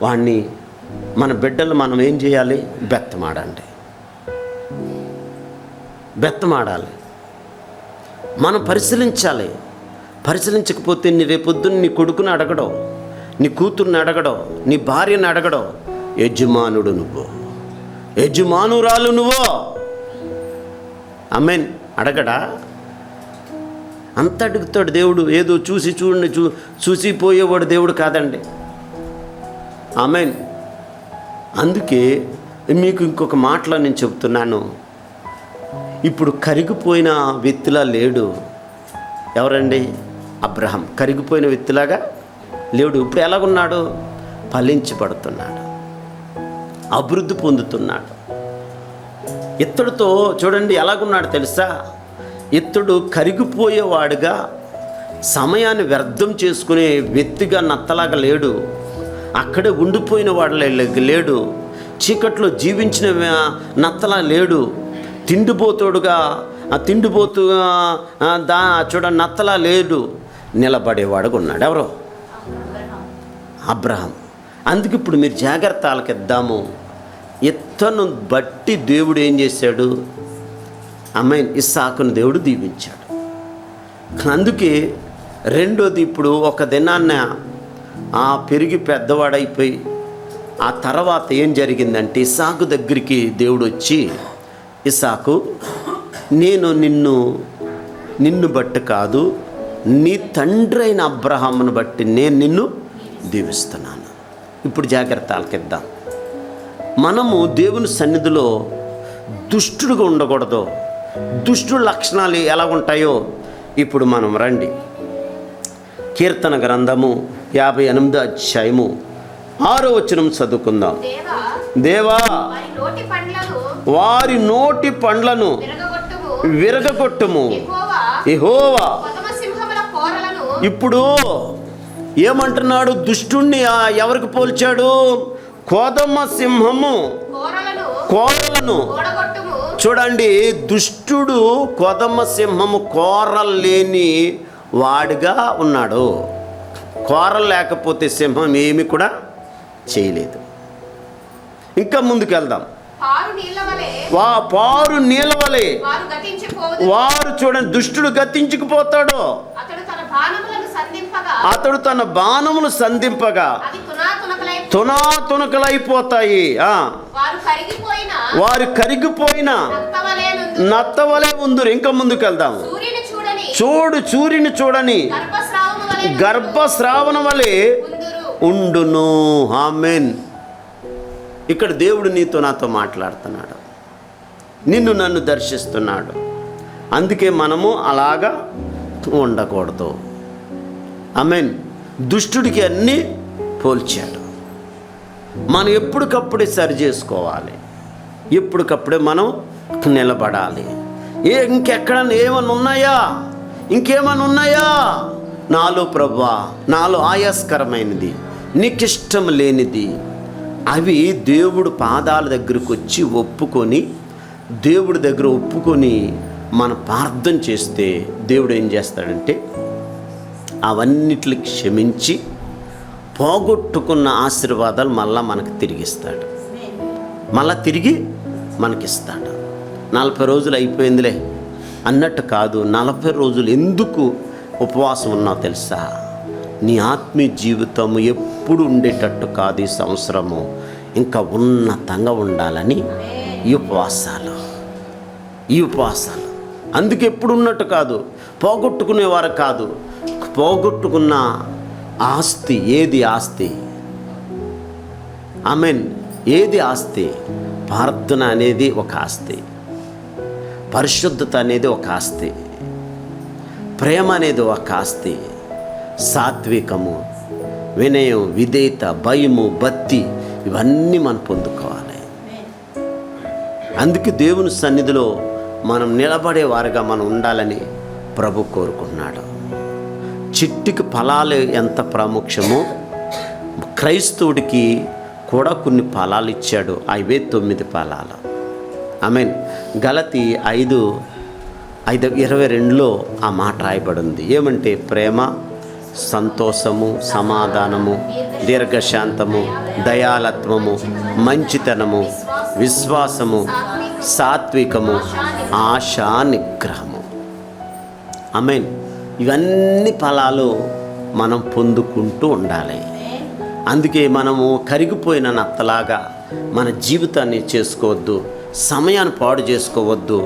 వాడిని మన బిడ్డలు మనం ఏం చేయాలి? బెత్తమాడండి, బెత్తమాడాలి. మనం పరిశీలించాలి. పరిశీలించకపోతే నీ రేపొద్దున నీ కొడుకుని అడగడం, నీ కూతుర్ని అడగడం, నీ భార్యని అడగడం, యజమానుడు నువ్వు, యజమానురాలు నువ్వు, ఆమేన్, అడగడా? అంత అడుగుతాడు దేవుడు. ఏదో చూసి చూసిపోయేవాడు దేవుడు కాదండి. ఆమేన్. అందుకే మీకు ఇంకొక మాటలో నేను చెప్తున్నాను, ఇప్పుడు కరిగిపోయిన వ్యక్తిలా లేడు. ఎవరండి? అబ్రహాం కరిగిపోయిన వ్యక్తిలాగా లేడు. ఇప్పుడు ఎలాగున్నాడు? ఫలించబడుతున్నాడు, అభివృద్ధి పొందుతున్నాడు. ఇత్తడితో చూడండి ఎలాగున్నాడు తెలుసా? ఇత్తడు కరిగిపోయేవాడుగా, సమయాన్ని వ్యర్థం చేసుకునే వ్యక్తిగా నత్తలాగా లేడు. అక్కడే ఉండిపోయిన వాడిలా లేడు. చీకట్లో జీవించిన నత్తలా లేడు. తిండిపోతుడుగా చూడండి నత్తలా లేడు. నిలబడేవాడుగా ఉన్నాడు. ఎవరు? అబ్రహాం. అందుకు ఇప్పుడు మీరు జాగ్రత్త ఆలకిద్దాము. ఇత్తను బట్టి దేవుడు ఏం చేశాడు? ఆమేన్. ఇస్సాకును దేవుడు దీవించాడు. అందుకే రెండోది, ఇప్పుడు ఒక దినాన్న పెరిగి పెద్దవాడైపోయి ఆ తర్వాత ఏం జరిగిందంటే, ఇస్సాకు దగ్గరికి దేవుడు వచ్చి, ఇస్సాకు, నేను నిన్ను బట్టి కాదు, నీ తండ్రి అయిన అబ్రహామును బట్టి నేను నిన్ను దీవిస్తున్నాను. ఇప్పుడు జాగ్రత్త ఆలకిద్దాం. మనము దేవుని సన్నిధిలో దుష్టుడుగా ఉండకూడదు. దుష్టుల లక్షణాలు ఎలా ఉంటాయో ఇప్పుడు మనం రండి. కీర్తన గ్రంథము 58వ అధ్యాయము 6వ వచనం చదువుకుందాం. దేవా, వారి నోటి పండ్లను విరగగొట్టుము, యెహోవా. ఇప్పుడు ఏమంటున్నాడు? దుష్టుణ్ణి ఎవరికి పోల్చాడు? కోదమ సింహము కోరలను. చూడండి, దుష్టుడు కోదమ సింహము కోరలు లేని వాడిగా ఉన్నాడు. కోరలు లేకపోతే సింహం ఏమి కూడా చేయలేదు. ఇంకా ముందుకెళ్దాం. పారు నీళ్ళ వలె వారు, చూడండి, దుష్టుడు గతించుకుపోతాడు. అతడు తన బాణములు సంధింపగా తునాతునకలైపోతాయి. వారు కరిగిపోయిన నత్తవలే ఉందురు. ఇంకా ముందుకెళ్దాం. సూర్యుని చూడని గర్భస్రావణ వలె ఉండును. ఆమేన్. ఇక్కడ దేవుడు నీతో నాతో మాట్లాడుతున్నాడు, నిన్ను నన్ను దర్శిస్తున్నాడు. అందుకే మనము అలాగా ఉండకూడదు. ఆమేన్. దుష్టుడికి అన్నీ పోల్చాడు. మనం ఎప్పటికప్పుడే సరి చేసుకోవాలి, ఎప్పటికప్పుడే మనం నిలబడాలి. ఇంకెక్కడన్నా ఇంకేమన్నా ఉన్నాయా నాలో ప్రభువా, నాలో ఆయాస్కరమైనది, నీకిష్టం లేనిది, అవి దేవుడు పాదాల దగ్గరకు వచ్చి ఒప్పుకొని, దేవుడి దగ్గర ఒప్పుకొని మనం ప్రార్థన చేస్తే దేవుడు ఏం చేస్తాడంటే అవన్నిటిని క్షమించి పోగొట్టుకున్న ఆశీర్వాదాలు మళ్ళా మనకు తిరిగిస్తాడు, మళ్ళా తిరిగి మనకిస్తాడు. 40 రోజులు అయిపోయిందిలే అన్నట్టు కాదు. 40 రోజులు ఎందుకు ఉపవాసం ఉన్నావు తెలుసా? నీ ఆత్మీయ జీవితము ఎప్పుడు ఉండేటట్టు కాదు. ఈ సంవత్సరము ఇంకా ఉన్నతంగా ఉండాలని ఈ ఉపవాసాలు. అందుకే ఎప్పుడు ఉన్నట్టు కాదు, పోగొట్టుకునేవారు కాదు. పోగొట్టుకున్న ఆస్తి ఏది? ఆస్తి. ఆమేన్. ఏది ఆస్తి? ప్రార్థన అనేది ఒక ఆస్తి, పరిశుద్ధత అనేది ఒక ఆస్తి, ప్రేమ అనేది ఒక ఆస్తి, సాత్వికము, వినయం, విధేయత, భయము, భక్తి, ఇవన్నీ మనం పొందుకోవాలి. అందుకే దేవుని సన్నిధిలో మనం నిలబడే వారిగా మనం ఉండాలని ప్రభు కోరుకున్నాడు. చెట్టుకి ఫలాలు ఎంత ప్రాముఖ్యమో క్రైస్తవుడికి కూడా కొన్ని ఫలాలు ఇచ్చాడు. అవే 9 ఫలాలు. ఆమేన్. గలతీ 5:22లో ఆ మాట రాయబడింది. ఏమంటే ప్రేమ, సంతోషము, సమాధానము, దీర్ఘశాంతము, దయాలత్వము, మంచితనము, విశ్వాసము, సాత్వికము, ఆశా నిగ్రహము. ఆమేన్. ఇవన్నీ ఫలాలు మనం పొందుకుంటూ ఉండాలి. అందుకే మనము కరిగిపోయిన నత్తలాగా మన జీవితాన్ని చేసుకోవద్దు, సమయాన్ని పాడు చేసుకోవద్దు.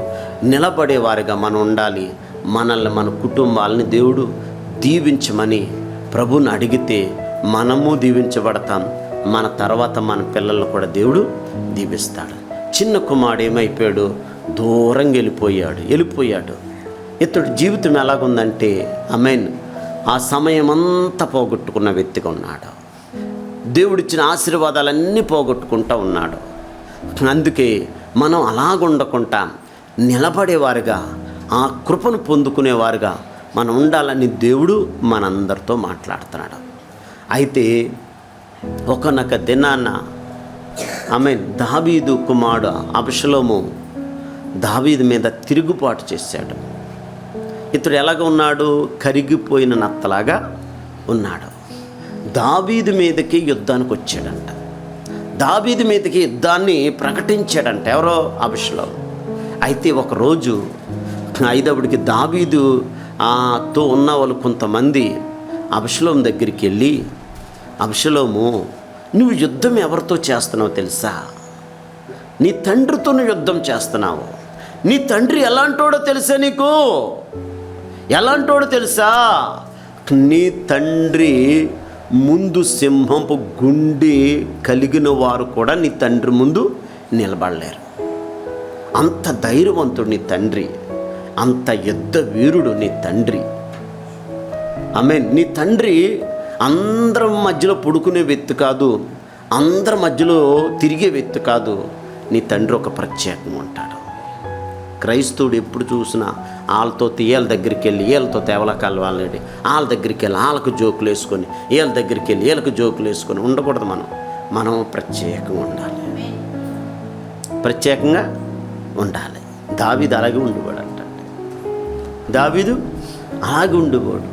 నిలబడేవారిగా మనం ఉండాలి. మనల్ని, మన కుటుంబాలని దేవుడు దీవించమని ప్రభువుని అడిగితే మనము దీవించబడతాం. మన తర్వాత మన పిల్లలను కూడా దేవుడు దీవిస్తాడు. చిన్న కుమారుడు ఏమైపోయాడు? దూరంగా వెళ్ళిపోయాడు. ఇతడు జీవితం ఎలాగుందంటే ఆమేన్, ఆ సమయమంతా పోగొట్టుకున్న వ్యక్తిగా ఉన్నాడు. దేవుడిచ్చిన ఆశీర్వాదాలన్నీ పోగొట్టుకుంటూ ఉన్నాడు. అందుకే మనం అలాగుండకుండా నిలబడేవారుగా, ఆ కృపను పొందుకునేవారుగా మనం ఉండాలని దేవుడు మనందరితో మాట్లాడుతున్నాడు. అయితే ఒకనొక దినాన ఆమేన్, దావీదు కుమారుడు అబ్షలోము దావీదు మీద తిరుగుబాటు చేశాడు. ఇతడు ఎలాగ ఉన్నాడు? కరిగిపోయిన నత్తలాగా ఉన్నాడు. దావీదు మీదకి యుద్ధానికి వచ్చాడంట. దావీదు మీదకి యుద్ధాన్ని ప్రకటించాడంట. ఎవరో? అబ్షలోము. అయితే ఒకరోజు ఐదవుడికి దావీదు తో ఉన్న వాళ్ళు కొంతమంది అబ్షలోము దగ్గరికి వెళ్ళి, అబ్షలోము, నువ్వు యుద్ధం ఎవరితో చేస్తున్నావు తెలుసా? నీ తండ్రితో నువ్వు యుద్ధం చేస్తున్నావు. నీ తండ్రి ఎలాంటోడో తెలుసా? నీకు ఎలాంటోడో తెలుసా? నీ తండ్రి ముందు సింహపు గుండె కలిగిన వారు కూడా నీ తండ్రి ముందు నిలబడలేరు. అంత ధైర్యవంతుడు నీ తండ్రి, అంత యుద్ధ వీరుడు నీ తండ్రి. ఆమేన్. నీ తండ్రి అందరం మధ్యలో పడుకునే వ్యక్తి కాదు, అందరి మధ్యలో తిరిగే వ్యక్తి కాదు. నీ తండ్రి ఒక ప్రత్యేకం ఉంటాడు. క్రైస్తవుడు ఎప్పుడు చూసినా వాళ్ళతో వీళ్ళ దగ్గరికి వెళ్ళి, వీళ్ళతో తేవలకాలు వాళ్ళని వాళ్ళ దగ్గరికి వెళ్ళి వాళ్ళకు జోకులు వేసుకొని, వీళ్ళ దగ్గరికి వెళ్ళి వీళ్ళకు జోకులు వేసుకొని ఉండకూడదు. మనం ప్రత్యేకంగా ఉండాలి, ప్రత్యేకంగా ఉండాలి. దావీదు అలాగే ఉండిపోయాడు అంట. దావీదు అలాగే ఉండిపోయాడు.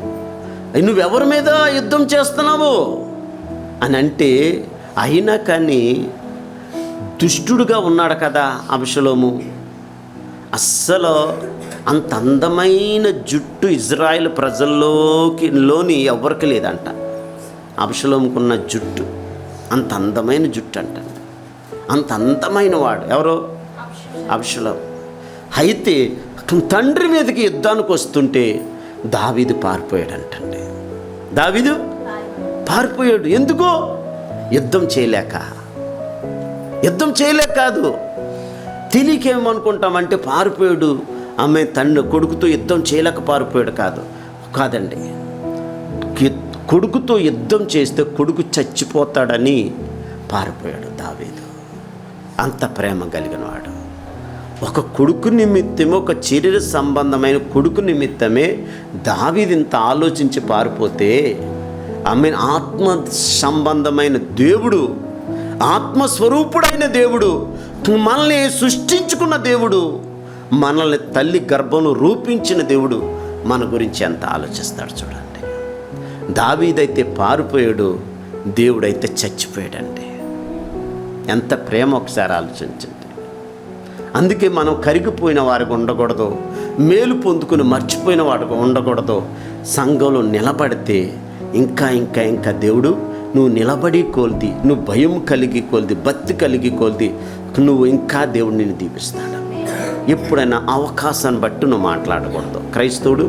నువ్వెవరి మీద యుద్ధం చేస్తున్నావు అని అంటే, అయినా కానీ దుష్టుడుగా ఉన్నాడు కదా అబ్షలోము. అస్సలు అంత అందమైన జుట్టు ఇజ్రాయెల్ ప్రజల్లోని ఎవరికి లేదంట. అబ్షలోముకున్న జుట్టు అంత అందమైన జుట్టు అంట. అంత అందమైన వాడు ఎవరో? అబ్షలోము. అయితే తండ్రి మీదకి యుద్ధానికి వస్తుంటే దావీదు పారిపోయాడంటండి. దావీదు పారిపోయాడు. ఎందుకో? యుద్ధం చేయలేక కాదు, తెలియకేమనుకుంటామంటే పారిపోయాడు. ఆమె తండ్రి కొడుకుతో యుద్ధం చేయలేక పారిపోయాడు కాదండి. కొడుకుతో యుద్ధం చేస్తే కొడుకు చచ్చిపోతాడని పారిపోయాడు దావీదు. అంత ప్రేమ కలిగిన వాడు. ఒక కొడుకు నిమిత్తమే, ఒక శరీర సంబంధమైన కొడుకు నిమిత్తమే దావీదు ఇంత ఆలోచించి పారిపోతే, ఆమె ఆత్మ సంబంధమైన దేవుడు, ఆత్మస్వరూపుడైన దేవుడు, మనల్ని సృష్టించుకున్న దేవుడు, మనల్ని తల్లి గర్భంలో రూపించిన దేవుడు మన గురించి ఎంత ఆలోచిస్తాడు చూడండి. దావీదైతే పారిపోయాడు, దేవుడైతే చచ్చిపోయాడండి. ఎంత ప్రేమ ఒకసారి ఆలోచించండి. అందుకే మనం కరిగిపోయిన వారికి ఉండకూడదు, మేలు పొందుకుని మర్చిపోయిన వాడికి ఉండకూడదు. సంఘంలో నిలబడితే ఇంకా ఇంకా ఇంకా దేవుడు నువ్వు నిలబడి కొలిది, నువ్వు భయం కలిగి కొలిది, భక్తి కలిగి కొలిది, నువ్వు ఇంకా దేవుడు నిన్ను దీవిస్తాడు. ఎప్పుడైనా అవకాశాన్ని బట్టి నువ్వు మాట్లాడకూడదు. క్రైస్తవుడు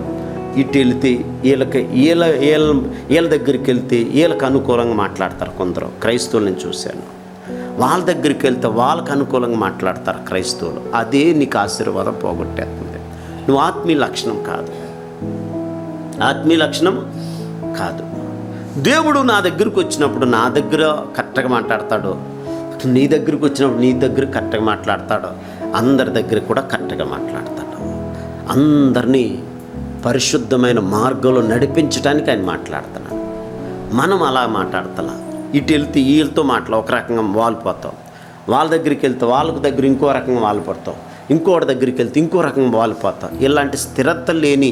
ఇటు వెళితే వీళ్ళ దగ్గరికి వెళ్తే వీళ్ళకి అనుకూలంగా మాట్లాడతారు కొందరు. క్రైస్తవులను చూశాను. వాళ్ళ దగ్గరికి వెళ్తే వాళ్ళకి అనుకూలంగా మాట్లాడతారు క్రైస్తవులు. అదే నీకు ఆశీర్వాదం పోగొట్టేస్తుంది. నువ్వు ఆత్మీయ లక్షణం కాదు. దేవుడు నా దగ్గరికి వచ్చినప్పుడు నా దగ్గర కరెక్ట్గా మాట్లాడతాడు, నీ దగ్గరికి వచ్చినప్పుడు నీ దగ్గర కరెక్ట్గా మాట్లాడతాడు, అందరి దగ్గర కూడా కరెక్ట్గా మాట్లాడతాడు. అందరినీ పరిశుద్ధమైన మార్గంలో నడిపించడానికి ఆయన మాట్లాడుతున్నాడు. మనం అలా మాట్లాడతలా. ఇటు వెళ్తే వీళ్ళతో ఒక రకంగా వాలిపోతాం, వాళ్ళ దగ్గరికి వెళ్తే వాళ్ళ దగ్గర ఇంకో రకంగా వాలిపోతాం, ఇంకోటి దగ్గరికి వెళ్తే ఇంకో రకంగా వాలిపోతాం. ఇలాంటి స్థిరత లేని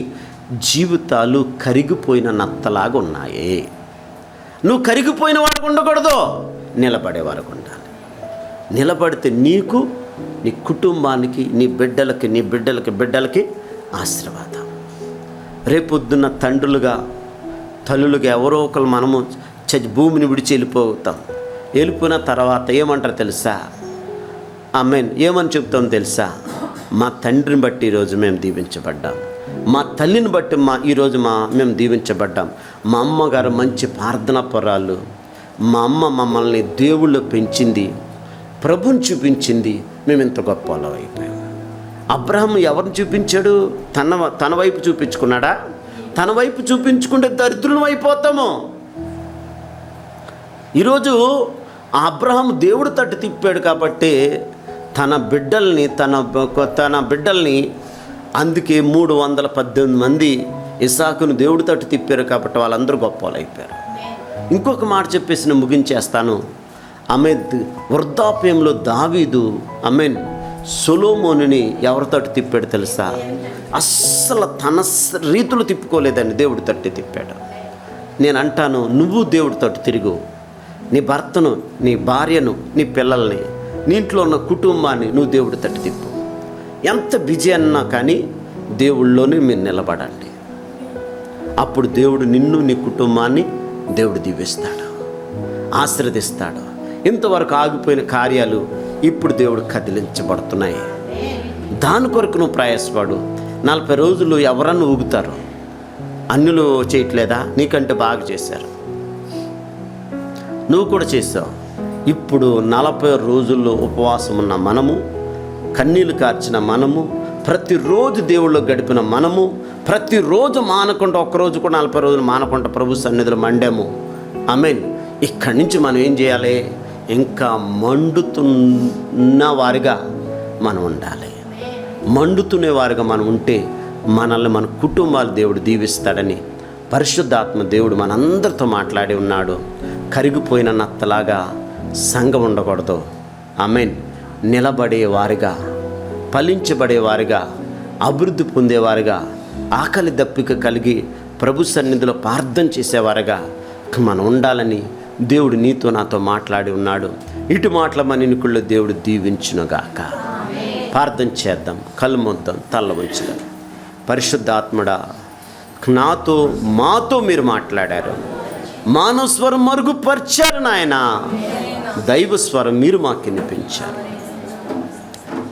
జీవితాలు కరిగిపోయిన నత్తలాగా ఉన్నాయి. నువ్వు కరిగిపోయిన వాడికి ఉండకూడదు, నిలబడే వారికి ఉండాలి. నిలబడితే నీకు, నీ కుటుంబానికి, నీ బిడ్డలకి ఆశీర్వాదం. రేపొద్దున్న తండ్రులుగా తల్లులుగా ఎవరో ఒకరు మనము భూమిని విడిచి వెళ్ళిపోయిన తర్వాత ఏమంటారు తెలుసా? ఏమని చెప్తాం తెలుసా? మా తండ్రిని బట్టి ఈరోజు మేము దీవించబడ్డాం, మా తల్లిని బట్టి ఈరోజు మేము దీవించబడ్డాం, మా అమ్మగారు మంచి ప్రార్థనా పరాలు, మా అమ్మ మమ్మల్ని దేవుళ్ళు పెంచింది, ప్రభుని చూపించింది, మేము ఇంత గొప్ప వాళ్ళం అయిపోయాం. అబ్రహాము ఎవరిని చూపించాడు? తన వైపు చూపించుకున్నాడా? తన వైపు చూపించుకుంటే దరిద్రులం అయిపోతాము. ఈరోజు అబ్రహాము దేవుడు తట్టు తిప్పాడు కాబట్టి తన బిడ్డల్ని అందుకే 318 మంది ఇస్సాకును దేవుడు తట్టు తిప్పారు కాబట్టి వాళ్ళందరూ గొప్ప వాళ్ళు అయిపోయారు. ఇంకొక మాట చెప్పేసి నేను ముగించేస్తాను. వృద్ధాప్యంలో దావీదు సొలొమోనుని ఎవరి తట్టు తిప్పాడు తెలుసా? అస్సలు తన రీతులు తిప్పుకోలేదండి, దేవుడి తట్టు తిప్పాడు. నేను అంటాను, నువ్వు దేవుడి తట్టు తిరుగు. నీ భర్తను, నీ భార్యను, నీ పిల్లల్ని, నీ ఇంట్లో ఉన్న కుటుంబాన్ని నువ్వు దేవుడి తట్టు తిప్పు. ఎంత బిజీ అన్నా కానీ దేవుళ్ళలోనే మీరు నిలబడండి. అప్పుడు దేవుడు నిన్ను, నీ కుటుంబాన్ని దేవుడు దీవిస్తాడు, ఆశీర్వదిస్తాడు. ఇంతవరకు ఆగిపోయిన కార్యాలు ఇప్పుడు దేవుడు కదిలించబడుతున్నాయి. దాని కొరకు నువ్వు ప్రయాసపడు. 40 రోజులు ఎవరన్నా ఊగుతారు, అన్యులు చేయట్లేదా? నీకంటే బాగా చేశారు, నువ్వు కూడా చేసావు. ఇప్పుడు 40 రోజుల్లో ఉపవాసం ఉన్న మనము, కన్నీళ్ళు కార్చిన మనము, ప్రతిరోజు దేవుళ్ళు గడిపిన మనము, ప్రతిరోజు మానకుండా, ఒక్కరోజు కూడా 40 రోజులు మానకుండా ప్రభు సన్నిధిలో మండాము. ఇక్కడి నుంచి మనం ఏం చేయాలి? ఇంకా మండుతున్న వారిగా మనం ఉండాలి. మండుతునే వారిగా మనం ఉంటే మనల్ని, మన కుటుంబాలు దేవుడు దీవిస్తాడని పరిశుద్ధాత్మ దేవుడు మనందరితో మాట్లాడి ఉన్నాడు. కరిగిపోయిన నత్తలాగా సంఘం ఉండకూడదు. నిలబడేవారిగా, ఫలించబడేవారిగా, అభివృద్ధి పొందేవారిగా, ఆకలి దప్పిక కలిగి ప్రభు సన్నిధిలో ప్రార్థన చేసేవారిగా మనం ఉండాలని దేవుడు నీతో నాతో మాట్లాడి ఉన్నాడు. ఇటు మాటల మనికుల్లో దేవుడు దీవించునుగాక. ప్రార్థన చేద్దాం, కళ్ళు మొద్దాం, తల్ల వంచుదాం. పరిశుద్ధాత్ముడా, మాతో మీరు మాట్లాడారు. మానవ స్వరం మరుగుపరిచారు నాయన, దైవ స్వరం మీరు మాకు వినిపించారు.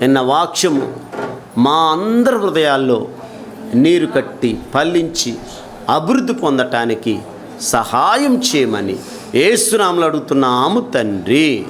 నిన్న వాక్యము మా అందరి హృదయాల్లో నీరు కట్టి ఫలించి అభివృద్ధి పొందటానికి సహాయం చేయమని యేసు నామములో అడుగుతున్నాము తండ్రి.